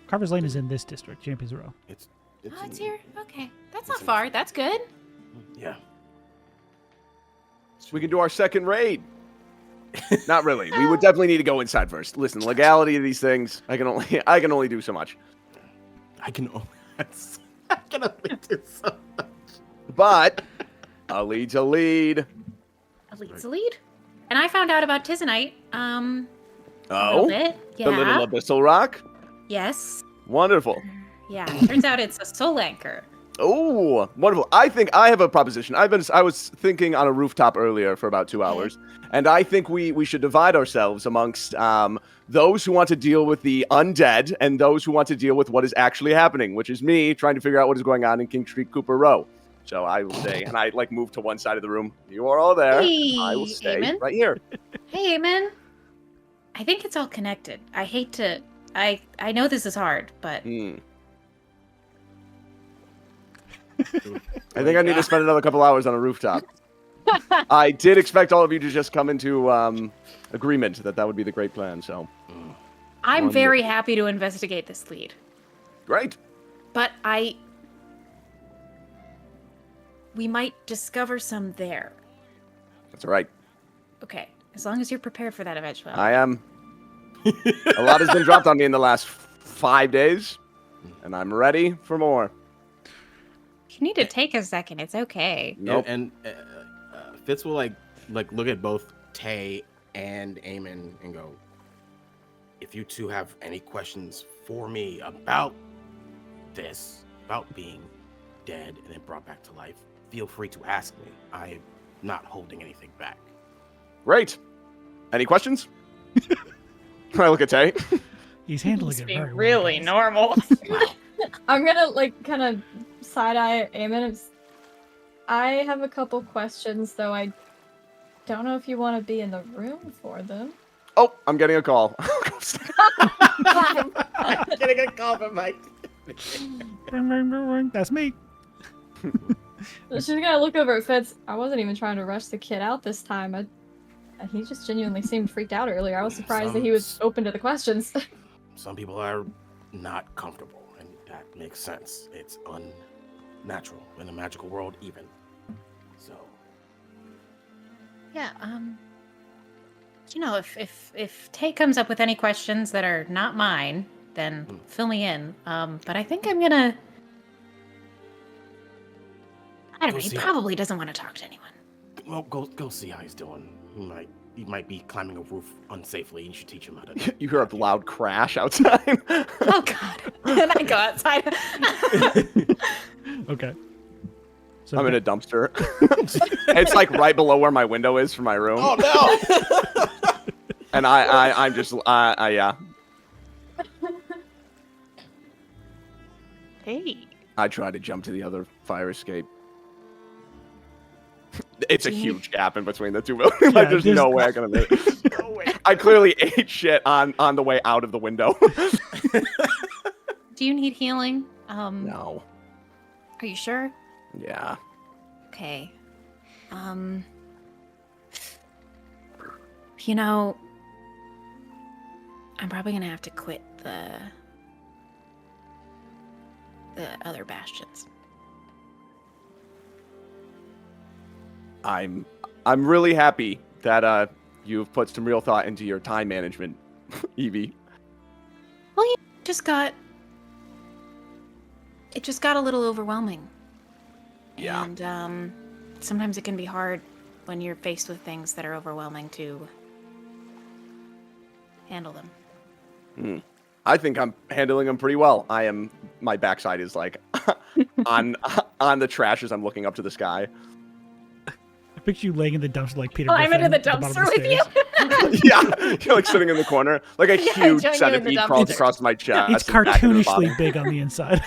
Carver's Lane is in this district, Champions Row. It's Oh, it's in- here. Okay. That's it's not in- far. That's good. Yeah. So we can do our second raid. Not really. We would definitely need to go inside first. Listen, legality of these things, I can only do so much. I can only do so much. But a lead's a lead. A lead's a lead. And I found out about Titanite. A little Oh, bit. Yeah. the little abyssal rock. Yes. Wonderful. Yeah. Turns out it's a soul anchor. Oh, wonderful. I think I have a proposition. I was thinking on a rooftop earlier for about 2 hours, and I think we should divide ourselves amongst those who want to deal with the undead and those who want to deal with what is actually happening, which is me trying to figure out what is going on in King Street Cooper Row. So I will stay, and I move to one side of the room. You are all there. Hey, I will stay Eamon. right here. Hey, Eamon. I think it's all connected. I hate to. I know this is hard, but I think I need to spend another couple hours on a rooftop. I did expect all of you to just come into agreement that would be the great plan. So I'm very happy to investigate this lead. great. But we might discover some there. That's all right. Okay, as long as you're prepared for that eventuality. I am. A lot has been dropped on me in the last 5 days, and I'm ready for more. You need to take a second. It's okay. Nope. And Fitz will like look at both Tay and Eamon and go, if you two have any questions for me about this, about being dead and then brought back to life, feel free to ask me. I'm not holding anything back. Great. Any questions? I look at Tay. He's handling He's it being very well, really guys. normal. I'm gonna kind of side-eye Eamon. I have a couple questions, though I don't know if you want to be in the room for them. Oh, I'm getting a call. Getting a call from Mike. Ring, ring, ring, ring. That's me. She's gonna look over at Fitz. I wasn't even trying to rush the kid out this time. He just genuinely seemed freaked out earlier. I was surprised that he was open to the questions. Some people are not comfortable, and that makes sense. It's unnatural in a magical world, even. So, Yeah, you know, if Tay comes up with any questions that are not mine, then fill me in. But I think I'm gonna. I don't know. He see. probably doesn't want to talk to anyone. well, go see how he's doing. He might be climbing a roof unsafely. You should teach him how to. You hear a loud crash outside. Oh God! And I go outside. Okay. So I'm in a dumpster. It's like right below where my window is for my room. Oh no! And I'm just yeah. Hey. I try to jump to the other fire escape. It's a huge gap in between the two buildings. Yeah, Like, there's there's- no way I can make it. No way. I clearly ate shit on the way out of the window. Do you need healing? No. Are you sure? Yeah. Okay. You know, I'm probably gonna have to quit the other bastions. I'm really happy that you've put some real thought into your time management, Eevee. Well, it just got a little overwhelming. Yeah. And sometimes it can be hard when you're faced with things that are overwhelming to handle them. I think I'm handling them pretty well. My backside is like on the trash as I'm looking up to the sky. I picture you laying in the dumpster like Peter. Oh, I'm Griffin into the at bottom of dumpster with you. stairs. Yeah, you're like sitting in the corner, like a Yeah, huge join you in the centipede crawls dumpster. across my chest. It's and back into the cartoonishly bottom. big on the inside.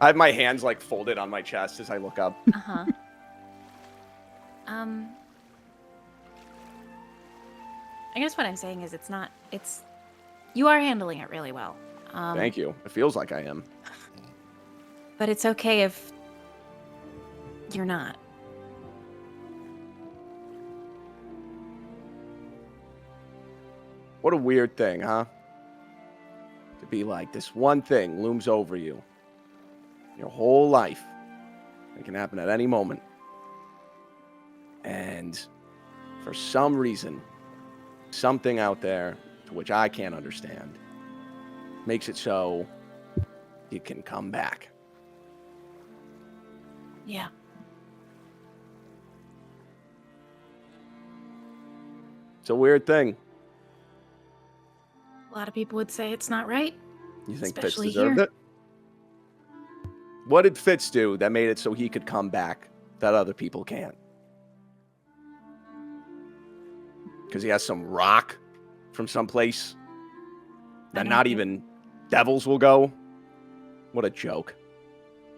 I have my hands like folded on my chest as I look up. Uh-huh. I guess what I'm saying is you are handling it really well. Thank you. It feels like I am. But it's okay if you're not. What a weird thing, huh? To be like, this one thing looms over you. Your whole life. It can happen at any moment. And for some reason, something out there, to which I can't understand, makes it so you can come back. Yeah. It's a weird thing. A lot of people would say it's not right. You think Especially Fitz deserved here. it? What did Fitz do that made it so he could come back that other people can't? Because he has some rock from someplace that don't not think- even devils will go? What a joke.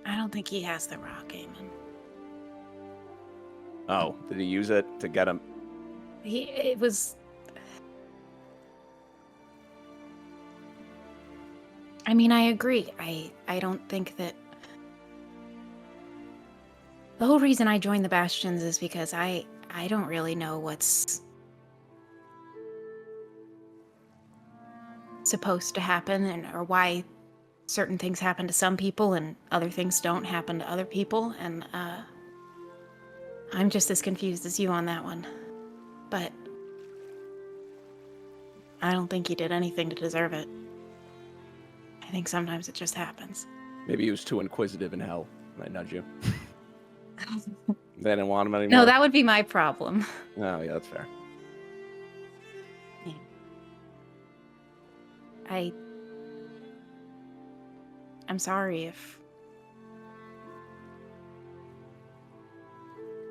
I don't think he has the rock, Eamon. Oh, did he use it to get him? It was... I mean, I agree. I don't think that... The whole reason I joined the Bastions is because I don't really know what's supposed to happen or why certain things happen to some people and other things don't happen to other people, and I'm just as confused as you on that one. But I don't think he did anything to deserve it. I think sometimes it just happens. Maybe he was too inquisitive in hell. And I nudge you. They didn't want him anymore. No, that would be my problem. Oh, yeah, that's fair. I'm sorry if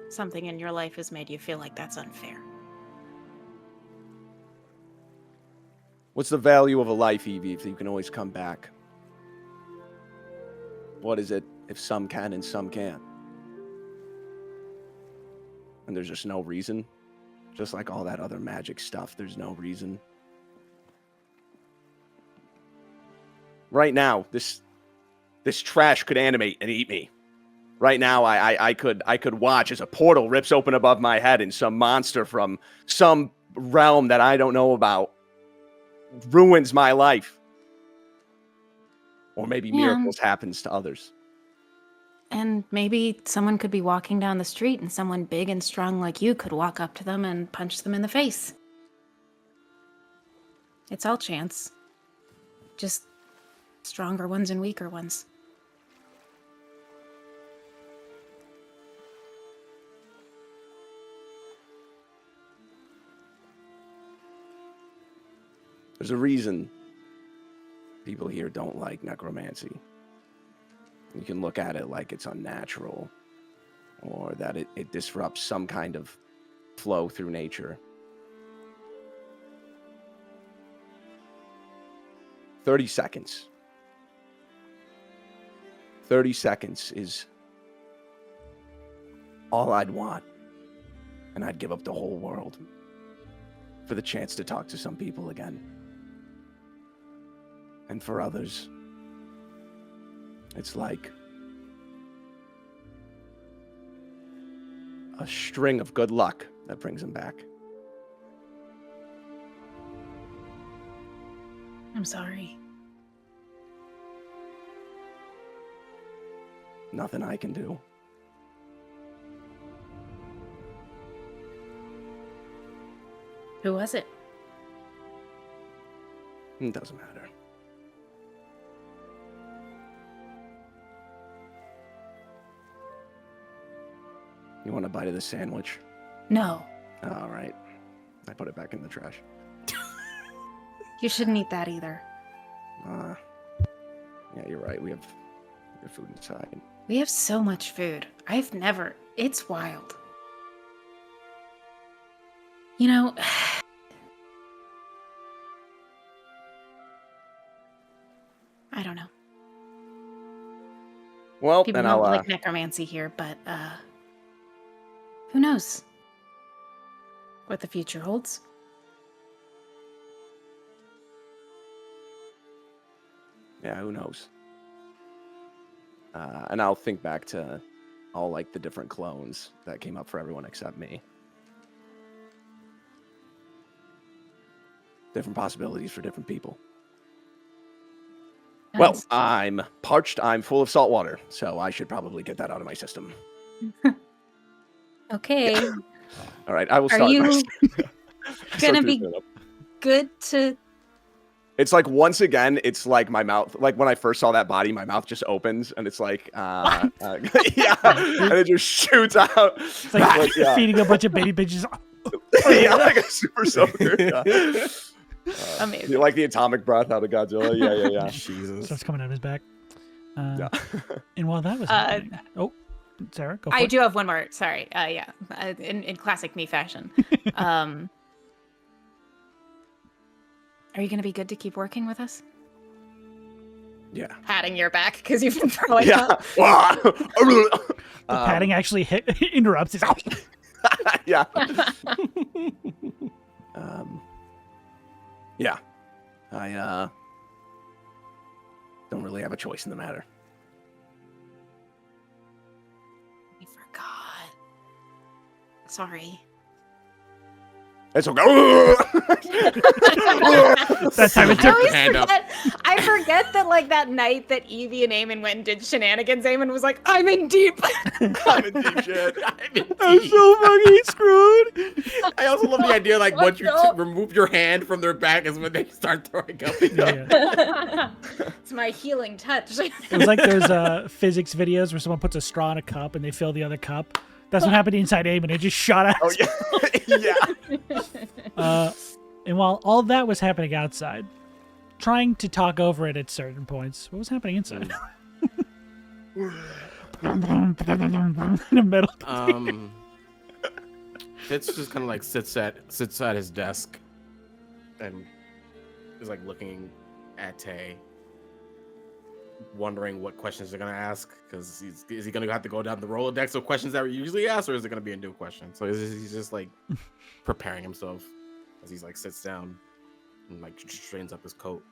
something in your life has made you feel like that's unfair. What's the value of a life, Eevee, if you can always come back? What is it if some can and some can't? And there's just no reason? Just like all that other magic stuff, there's no reason. Right now, this trash could animate and eat me. Right now, I could watch as a portal rips open above my head and some monster from some realm that I don't know about ruins my life. Or maybe miracles happens to others. And maybe someone could be walking down the street and someone big and strong like you could walk up to them and punch them in the face. It's all chance. Just stronger ones and weaker ones. There's a reason people here don't like necromancy. You can look at it like it's unnatural or that it disrupts some kind of flow through nature. 30 seconds. 30 seconds is all I'd want. And I'd give up the whole world for the chance to talk to some people again. And for others, it's like a string of good luck that brings them back. I'm sorry. Nothing I can do. Who was it? It doesn't matter. You want a bite of the sandwich? No. All right. I put it back in the trash. You shouldn't eat that either. Yeah, you're right. We have food inside. We have so much food. It's wild. You know, I don't know. Well, People then don't I'll like necromancy here, but who knows what the future holds? yeah, who knows? And I'll think back to all like the different clones that came up for everyone except me. Different possibilities for different people. Well, Nice. I'm parched. I'm full of salt water, so I should probably get that out of my system. Okay. All right, I will Are start. you gonna to be stand up. good to? It's like once again, it's like my mouth. Like when I first saw that body, my mouth just opens, and it's like, yeah, and it just shoots out. It's like yeah. feeding a bunch of baby bitches. Yeah, like a super soaker. Yeah. Amazing. You like the atomic breath out of Godzilla? Yeah. Jesus. Starts coming out his back. Yeah. And while that was happening, oh, Sarah, go for I it. do have one more. Sorry. Yeah. In classic me fashion. Are you gonna be good to keep working with us? Yeah. Patting your back because you've been throwing Yeah. up. The padding actually interrupts his. Yeah. Yeah. I don't really have a choice in the matter. We forgot. Sorry. It's okay. That time it took. I forget that like that night that Eevee and Eamon went and did shenanigans, Eamon was like, I'm in deep. I'm in deep shit. I'm so fucking screwed. I also love the idea, like, once you What remove your hand from their back is when they start throwing up. Yeah. It's my healing touch. It was like those physics videos where someone puts a straw in a cup and they fill the other cup. That's what happened inside Eamon. It just shot out. Oh yeah. Yeah. And while all that was happening outside, trying to talk over it at certain points, what was happening inside? In the middle. Fitz just kind of like sits at his desk and is like looking at Tay, wondering what questions they're gonna ask, because is he gonna have to go down the Rolodex of questions that were usually asked, or is it gonna be a new question? So he's just like preparing himself as he's like sits down and like straightens up his coat.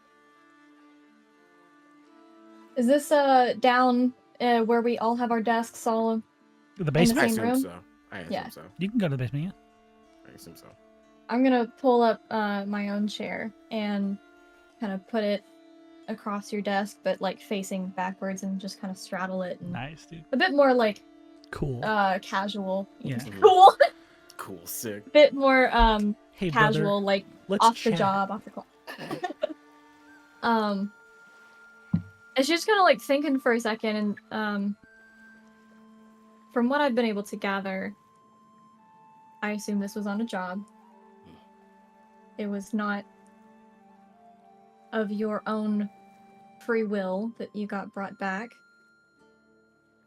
Is this down where we all have our desks all The in basement. I the same assume room? so. I assume Yeah. so. You can go to the basement, yeah. I assume so. I'm gonna pull up my own chair and kind of put it across your desk, but like facing backwards, and just kind of straddle it, and Nice, dude. a bit more like Cool. casual. Yeah. Cool. Cool, sick. Bit more Hey, casual, brother, like let's off the chat. job, off the clock. And she's kind of like thinking for a second, and from what I've been able to gather, I assume this was on a job. It was not of your own free will that you got brought back.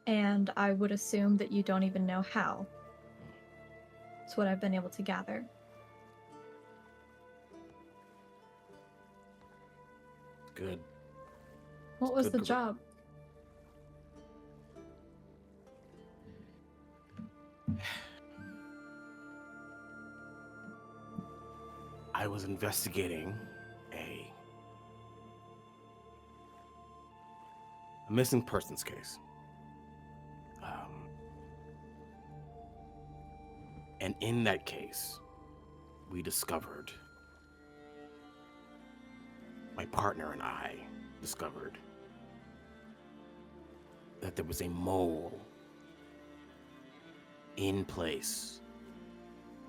And I would assume that you don't even know how. That's what I've been able to gather. Good. What was Good the group. job? I was investigating a missing persons case. And in that case, we discovered, my partner and I discovered, that there was a mole in place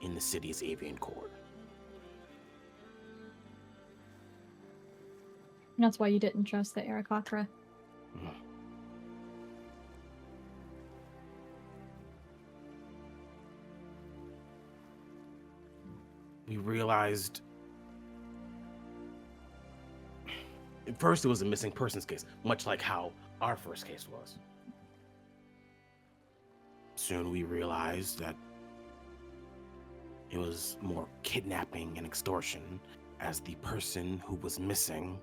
in the city's avian court. That's why you didn't trust the Arakocra. We realized at first it was a missing persons case, much like how our first case was. Soon we realized that It was more kidnapping and extortion, as the person who was missing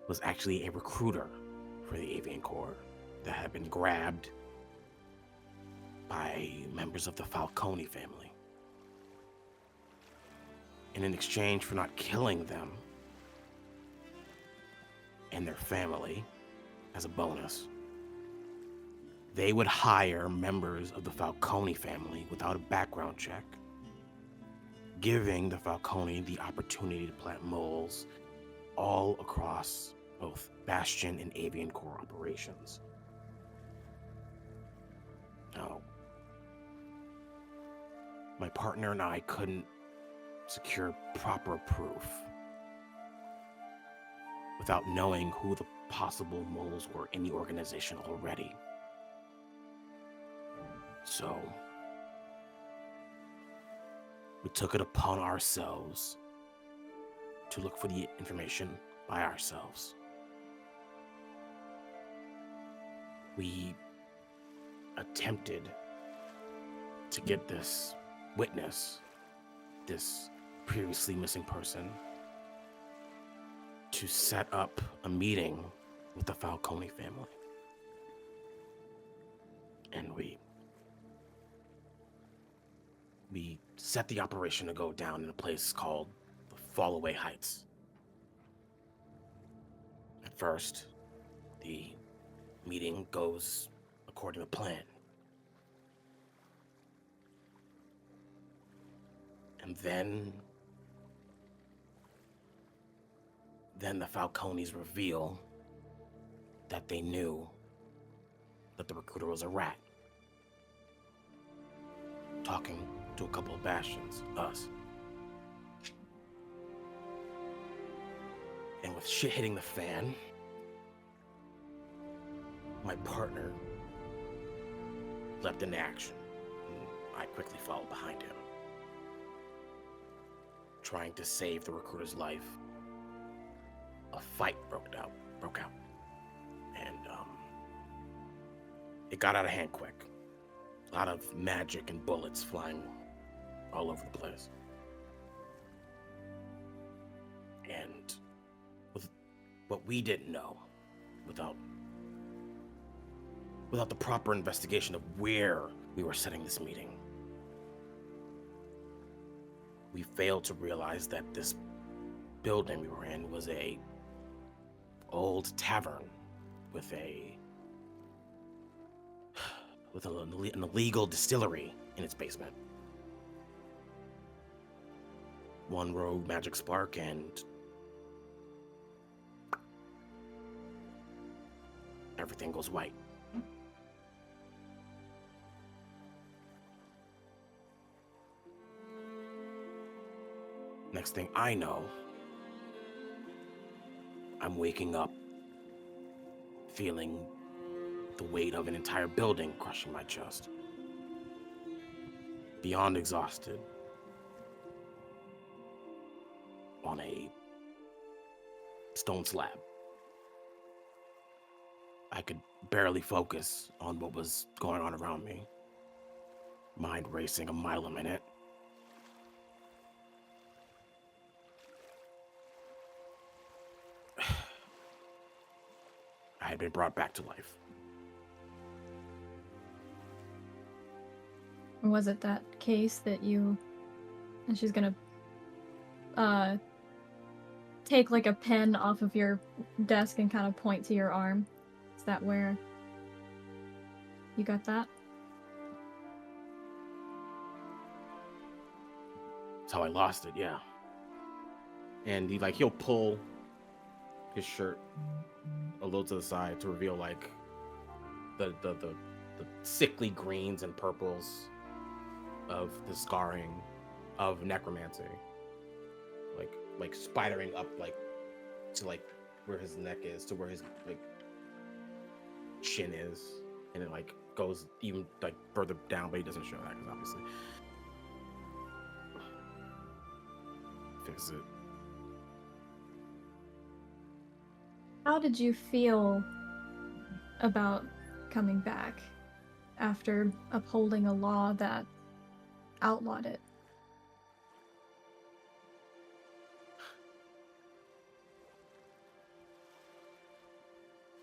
was actually a recruiter for the Avian Corps that had been grabbed by members of the Falcone family. And in exchange for not killing them and their family as a bonus, they would hire members of the Falcone family without a background check, giving the Falcone the opportunity to plant moles all across both Bastion and Avian Corps operations. Now, my partner and I couldn't secure proper proof without knowing who the possible moles were in the organization already. So, we took it upon ourselves to look for the information by ourselves. We attempted to get this witness, this previously missing person, to set up a meeting with the Falcone family. And we set the operation to go down in a place called the Fallaway Heights. At first, the meeting goes according to plan. And then the Falcones reveal that they knew that the recruiter was a rat, talking to a couple of Bastions, us. And with shit hitting the fan, my partner leapt into action, and I quickly followed behind him, trying to save the recruiter's life. A fight broke out, and it got out of hand quick. A lot of magic and bullets flying all over the place. And with what we didn't know, without the proper investigation of where we were setting this meeting, we failed to realize that this building we were in was a old tavern with an illegal distillery in its basement. One rogue magic spark and everything goes white. Next thing I know, I'm waking up feeling the weight of an entire building crushing my chest. Beyond exhausted. On a stone slab. I could barely focus on what was going on around me. Mind racing a mile a minute. I had been brought back to life. Was it that case that you... And she's gonna take like a pen off of your desk and kind of point to your arm. Is that where you got that? That's how I lost it, yeah. And he'll pull his shirt a little to the side to reveal like the sickly greens and purples of the scarring of necromancy, like spidering up like to like where his neck is, to where his like chin is, and it like goes even like further down, but he doesn't show that because obviously fix it. How did you feel about coming back after upholding a law that outlawed it?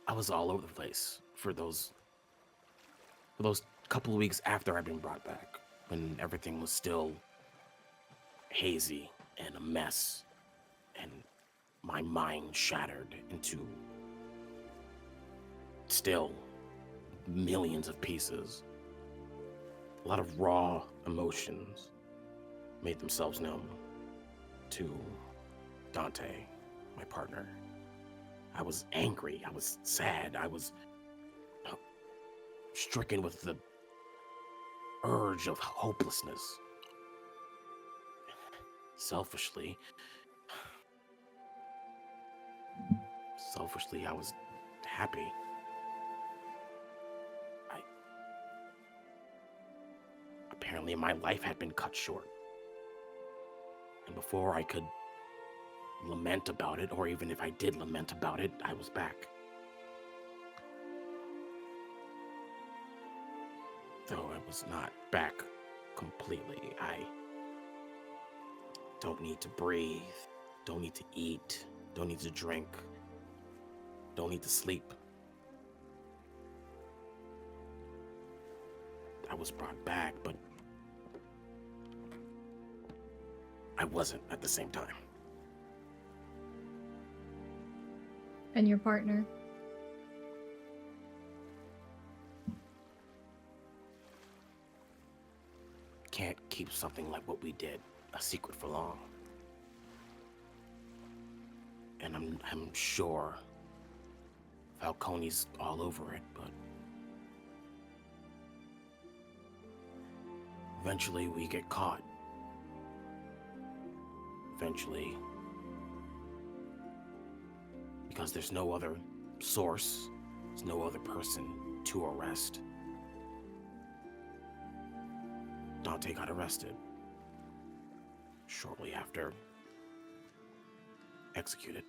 I was all over the place for those couple of weeks after I'd been brought back, when everything was still hazy and a mess, and my mind shattered into still millions of pieces. A lot of raw emotions made themselves known to Dante, my partner. I was angry, I was sad, I was stricken with the urge of hopelessness. Selfishly, I was happy. Apparently my life had been cut short. And before I could lament about it, or even if I did lament about it, I was back. Though I was not back completely. I don't need to breathe, don't need to eat, don't need to drink, don't need to sleep. I was brought back, but I wasn't at the same time. And your partner? Can't keep something like what we did a secret for long. And I'm sure Falcone's all over it, but eventually we get caught. Eventually, because there's no other source, there's no other person to arrest. Dante got arrested shortly after executed.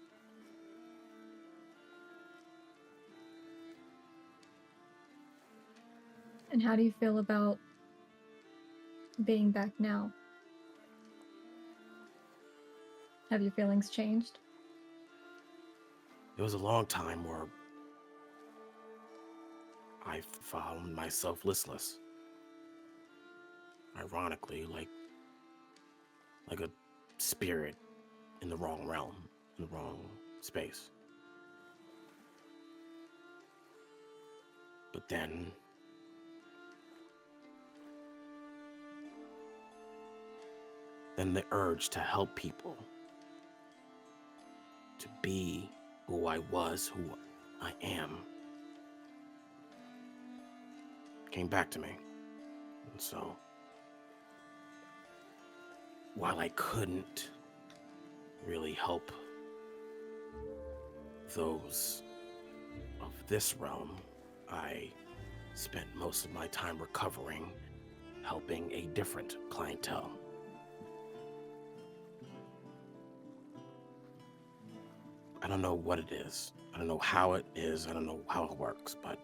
And how do you feel about being back now? Have your feelings changed? It was a long time where I found myself listless. Ironically, like a spirit in the wrong realm, in the wrong space. But then the urge to help people, to be who I was, who I am, came back to me. And so, while I couldn't really help those of this realm, I spent most of my time recovering, helping a different clientele. I don't know what it is. I don't know how it is. I don't know how it works, but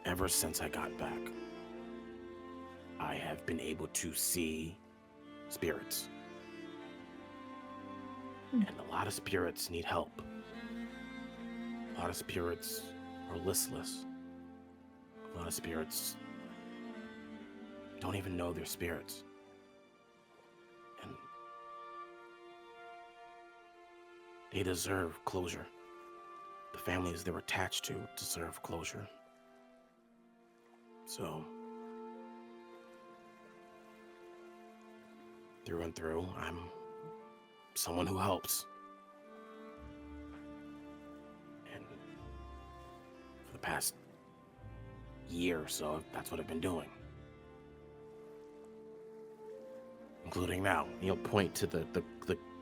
ever since I got back, I have been able to see spirits. And a lot of spirits need help. A lot of spirits are listless. A lot of spirits don't even know they're spirits. And they deserve closure. The families they're attached to deserve closure. So, through and through, I'm someone who helps. And for the past year or so, that's what I've been doing. Including now. You'll point to the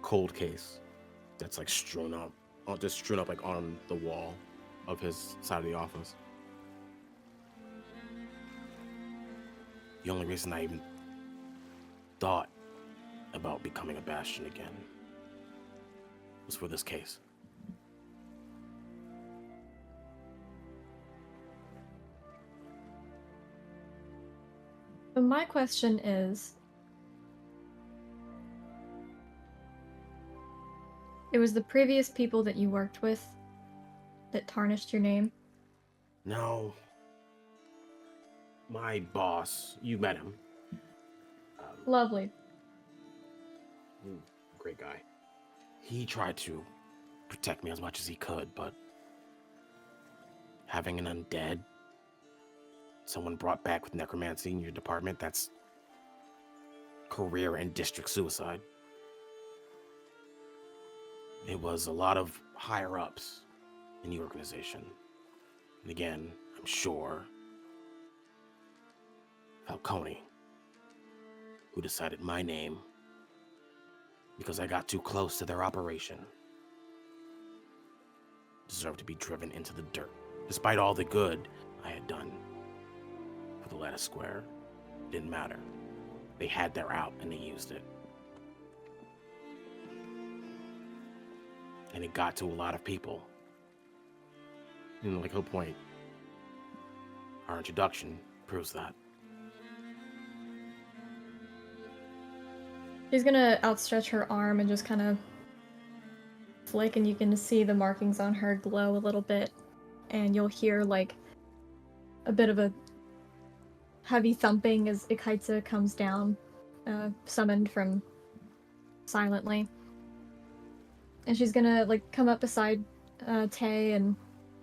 cold case that's like strewn up like on the wall of his side of the office. The only reason I even thought about becoming a Bastion again was for this case. But my question is, it was the previous people that you worked with that tarnished your name? No. My boss, you met him. Lovely. Great guy. He tried to protect me as much as he could, but having an undead, someone brought back with necromancy in your department, that's career and district suicide. It was a lot of higher ups in the organization. And again, I'm sure Falcone, who decided my name because I got too close to their operation, deserved to be driven into the dirt. Despite all the good I had done for the Lattice Square, it didn't matter. They had their out and they used it. And it got to a lot of people. And like Whole Point, our introduction proves that. She's gonna outstretch her arm and just kind of flick, and you can see the markings on her glow a little bit, and you'll hear like a bit of a heavy thumping as Ikaitsa comes down, summoned from silently. And she's gonna like come up beside Tay, and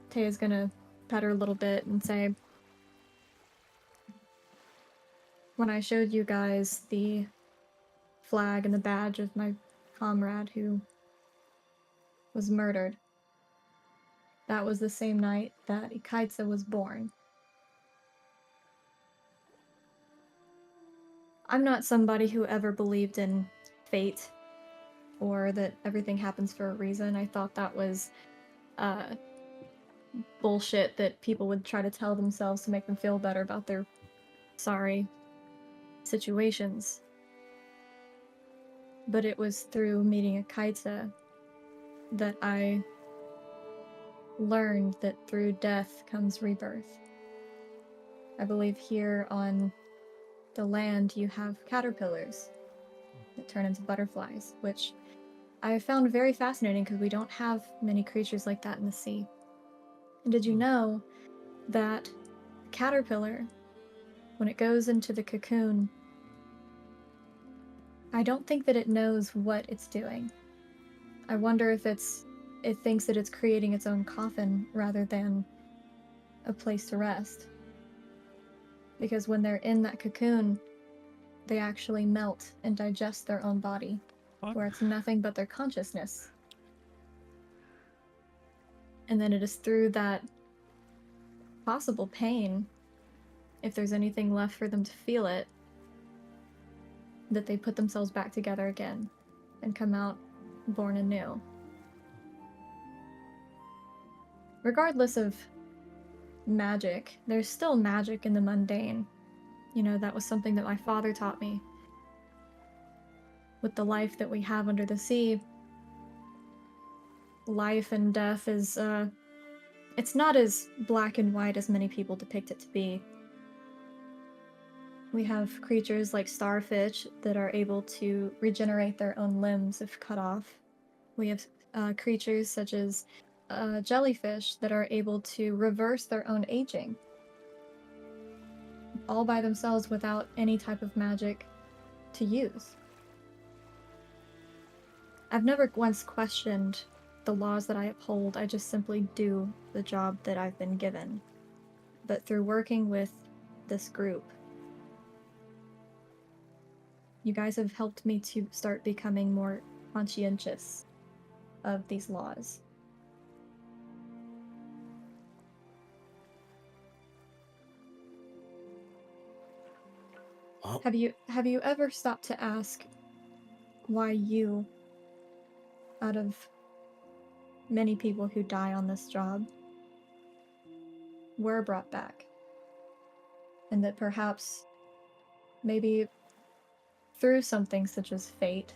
Tay is gonna pet her a little bit and say, when I showed you guys the flag and the badge of my comrade who was murdered, that was the same night that Ikaitsa was born. I'm not somebody who ever believed in fate or that everything happens for a reason. I thought that was bullshit that people would try to tell themselves to make them feel better about their sorry situations. But it was through meeting Ikaitsa that I learned that through death comes rebirth. I believe here on the land you have caterpillars that turn into butterflies, which I found very fascinating because we don't have many creatures like that in the sea. And did you know that a caterpillar, when it goes into the cocoon, I don't think that it knows what it's doing. I wonder if it thinks that it's creating its own coffin rather than a place to rest. Because when they're in that cocoon, they actually melt and digest their own body, where it's nothing but their consciousness. And then it is through that possible pain, if there's anything left for them to feel it, that they put themselves back together again and come out born anew. Regardless of magic, there's still magic in the mundane. You know, that was something that my father taught me. With the life that we have under the sea, life and death is, it's not as black and white as many people depict it to be. We have creatures like starfish that are able to regenerate their own limbs if cut off. We have creatures such as jellyfish that are able to reverse their own aging, all by themselves without any type of magic to use. I've never once questioned the laws that I uphold. I just simply do the job that I've been given. But through working with this group, you guys have helped me to start becoming more conscientious of these laws. Well, Have you ever stopped to ask why you, out of many people who die on this job, were brought back? And that perhaps, maybe through something such as fate,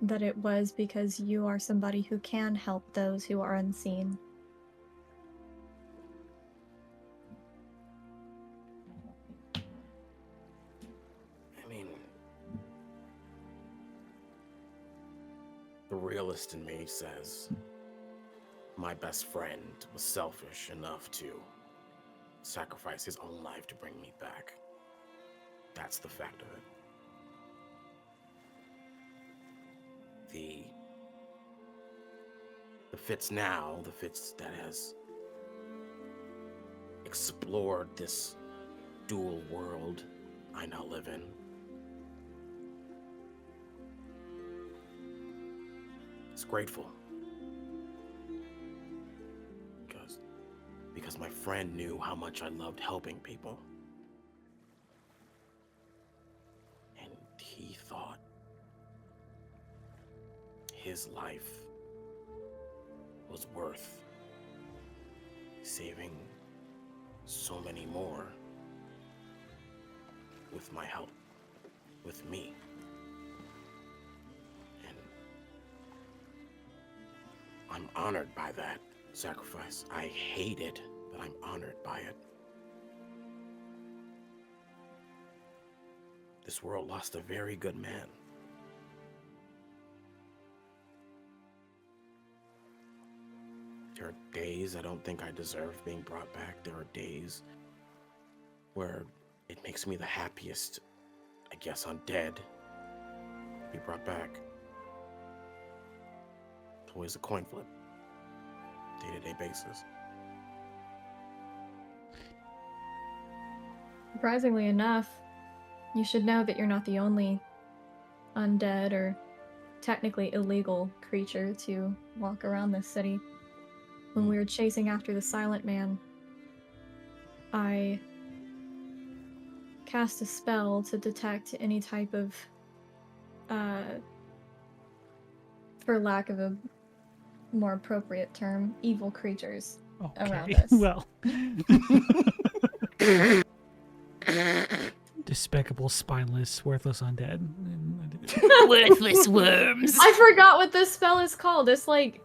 that it was because you are somebody who can help those who are unseen. I mean, the realist in me says my best friend was selfish enough to sacrifice his own life to bring me back. That's the fact of it. The Fitz now, the Fitz that has explored this dual world I now live in, is grateful. Because my friend knew how much I loved helping people. And he thought his life was worth saving so many more with my help, with me. And I'm honored by that sacrifice. I hate it, but I'm honored by it. This world lost a very good man. There are days I don't think I deserve being brought back. There are days where it makes me the happiest, I guess, undead, to be brought back. It's always a coin flip. Day-to-day basis. Surprisingly enough, you should know that you're not the only undead or technically illegal creature to walk around this city. When we were chasing after the Silent Man, I cast a spell to detect any type of, for lack of a more appropriate term, evil creatures around us. Well. Despicable, spineless, worthless undead. Worthless worms. I forgot what this spell is called. It's like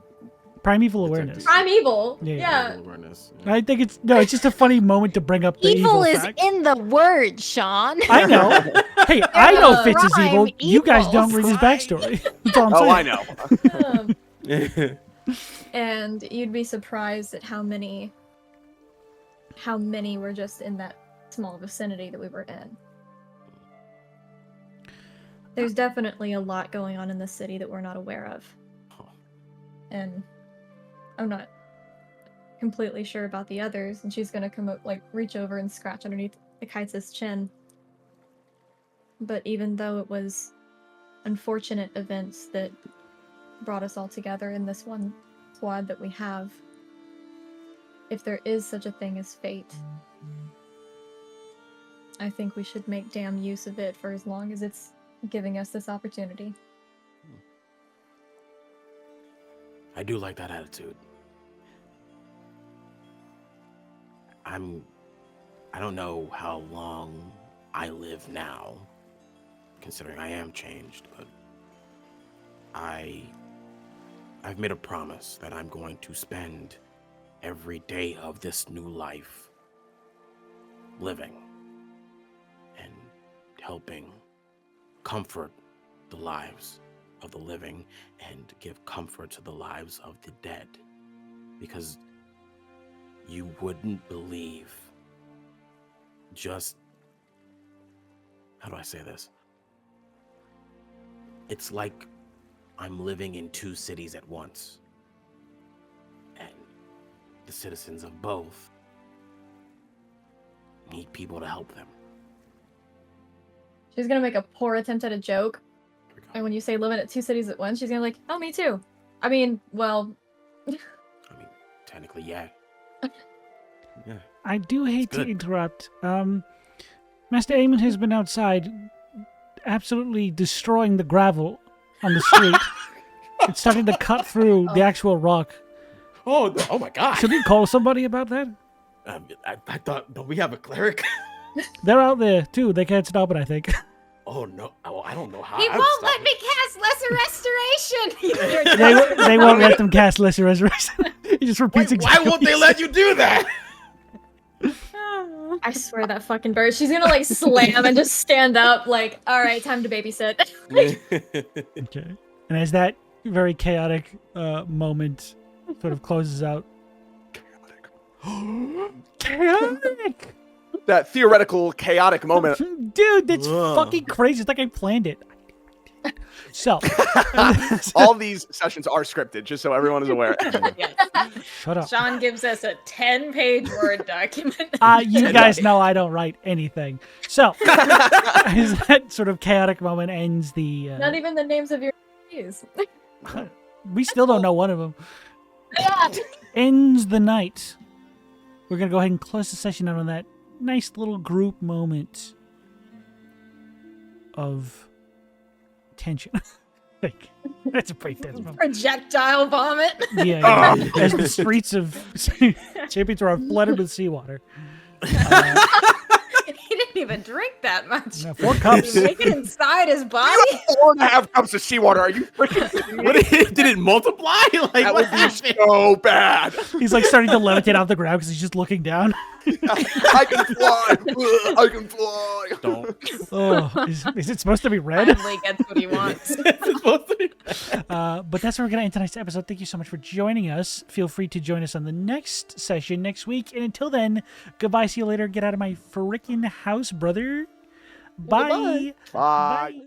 Primeval awareness. primeval. Yeah. Yeah. Awareness. I think it's just a funny moment to bring up the evil Evil is fact. in the word, Sean. I know. Hey, I know Fitz is Rhyme evil. You guys evil. don't read his backstory. That's all I'm saying. I know. And you'd be surprised at how many were just in that small vicinity that we were in. There's definitely a lot going on in the city that we're not aware of. And I'm not completely sure about the others, and she's gonna come up, like, reach over and scratch underneath the Kites' chin. But even though it was unfortunate events that brought us all together in this one squad that we have, if there is such a thing as fate, I think we should make damn use of it for as long as it's giving us this opportunity. I do like that attitude. I don't know how long I live now, considering I am changed, but I've made a promise that I'm going to spend every day of this new life living and helping comfort the lives of the living and give comfort to the lives of the dead. Because you wouldn't believe just, how do I say this? It's like I'm living in two cities at once. And the citizens of both need people to help them. She's gonna make a poor attempt at a joke. And when you say living at two cities at once, she's gonna be like, oh, me too. I mean, well... Technically, yeah. Yeah. I do hate to interrupt. Master Eamon has been outside absolutely destroying the gravel on the street. It's starting to cut through the actual rock. Oh my God. Should we call somebody about that? I thought, don't we have a cleric? They're out there, too. They can't stop it, I think. Oh, no. Oh, I don't know how. He I would won't stop let it. me cast Lesser Restoration. They won't let them cast Lesser Resurrection. He just repeats Why exactly won't they let you do that? I swear that fucking bird. She's gonna, like, slam and just stand up, like, alright, time to babysit. Okay. And as that very chaotic moment sort of closes out. Chaotic! That theoretical chaotic moment. Dude, that's Whoa. fucking crazy. It's like I planned it. So, All these sessions are scripted, just so everyone is aware. Yes. shut up. Sean gives us a 10-page Word document. You guys know I don't write anything. So, as that sort of chaotic moment ends, Not even the names of your keys. we still don't know one of them. Yeah. Ends the night. We're going to go ahead and close the session out on that nice little group moment of tension. Like, that's a pretty tense moment. Projectile vomit. Yeah, as the streets of Champions are flooded with seawater. He didn't even drink that much. 4 cups. Did he make it inside his body? You have 4.5 cups of seawater. Are you freaking kidding me? What did it multiply? Like That what would be happened? so bad. He's like starting to levitate off the ground because he's just looking down. I can fly. I can fly. Don't. Oh, is it supposed to be red? Finally gets what he wants. It's supposed to be- But that's where we're going to end tonight's episode. Thank you so much for joining us. Feel free to join us on the next session next week. And until then, goodbye. See you later. Get out of my freaking house, brother. Bye. Bye.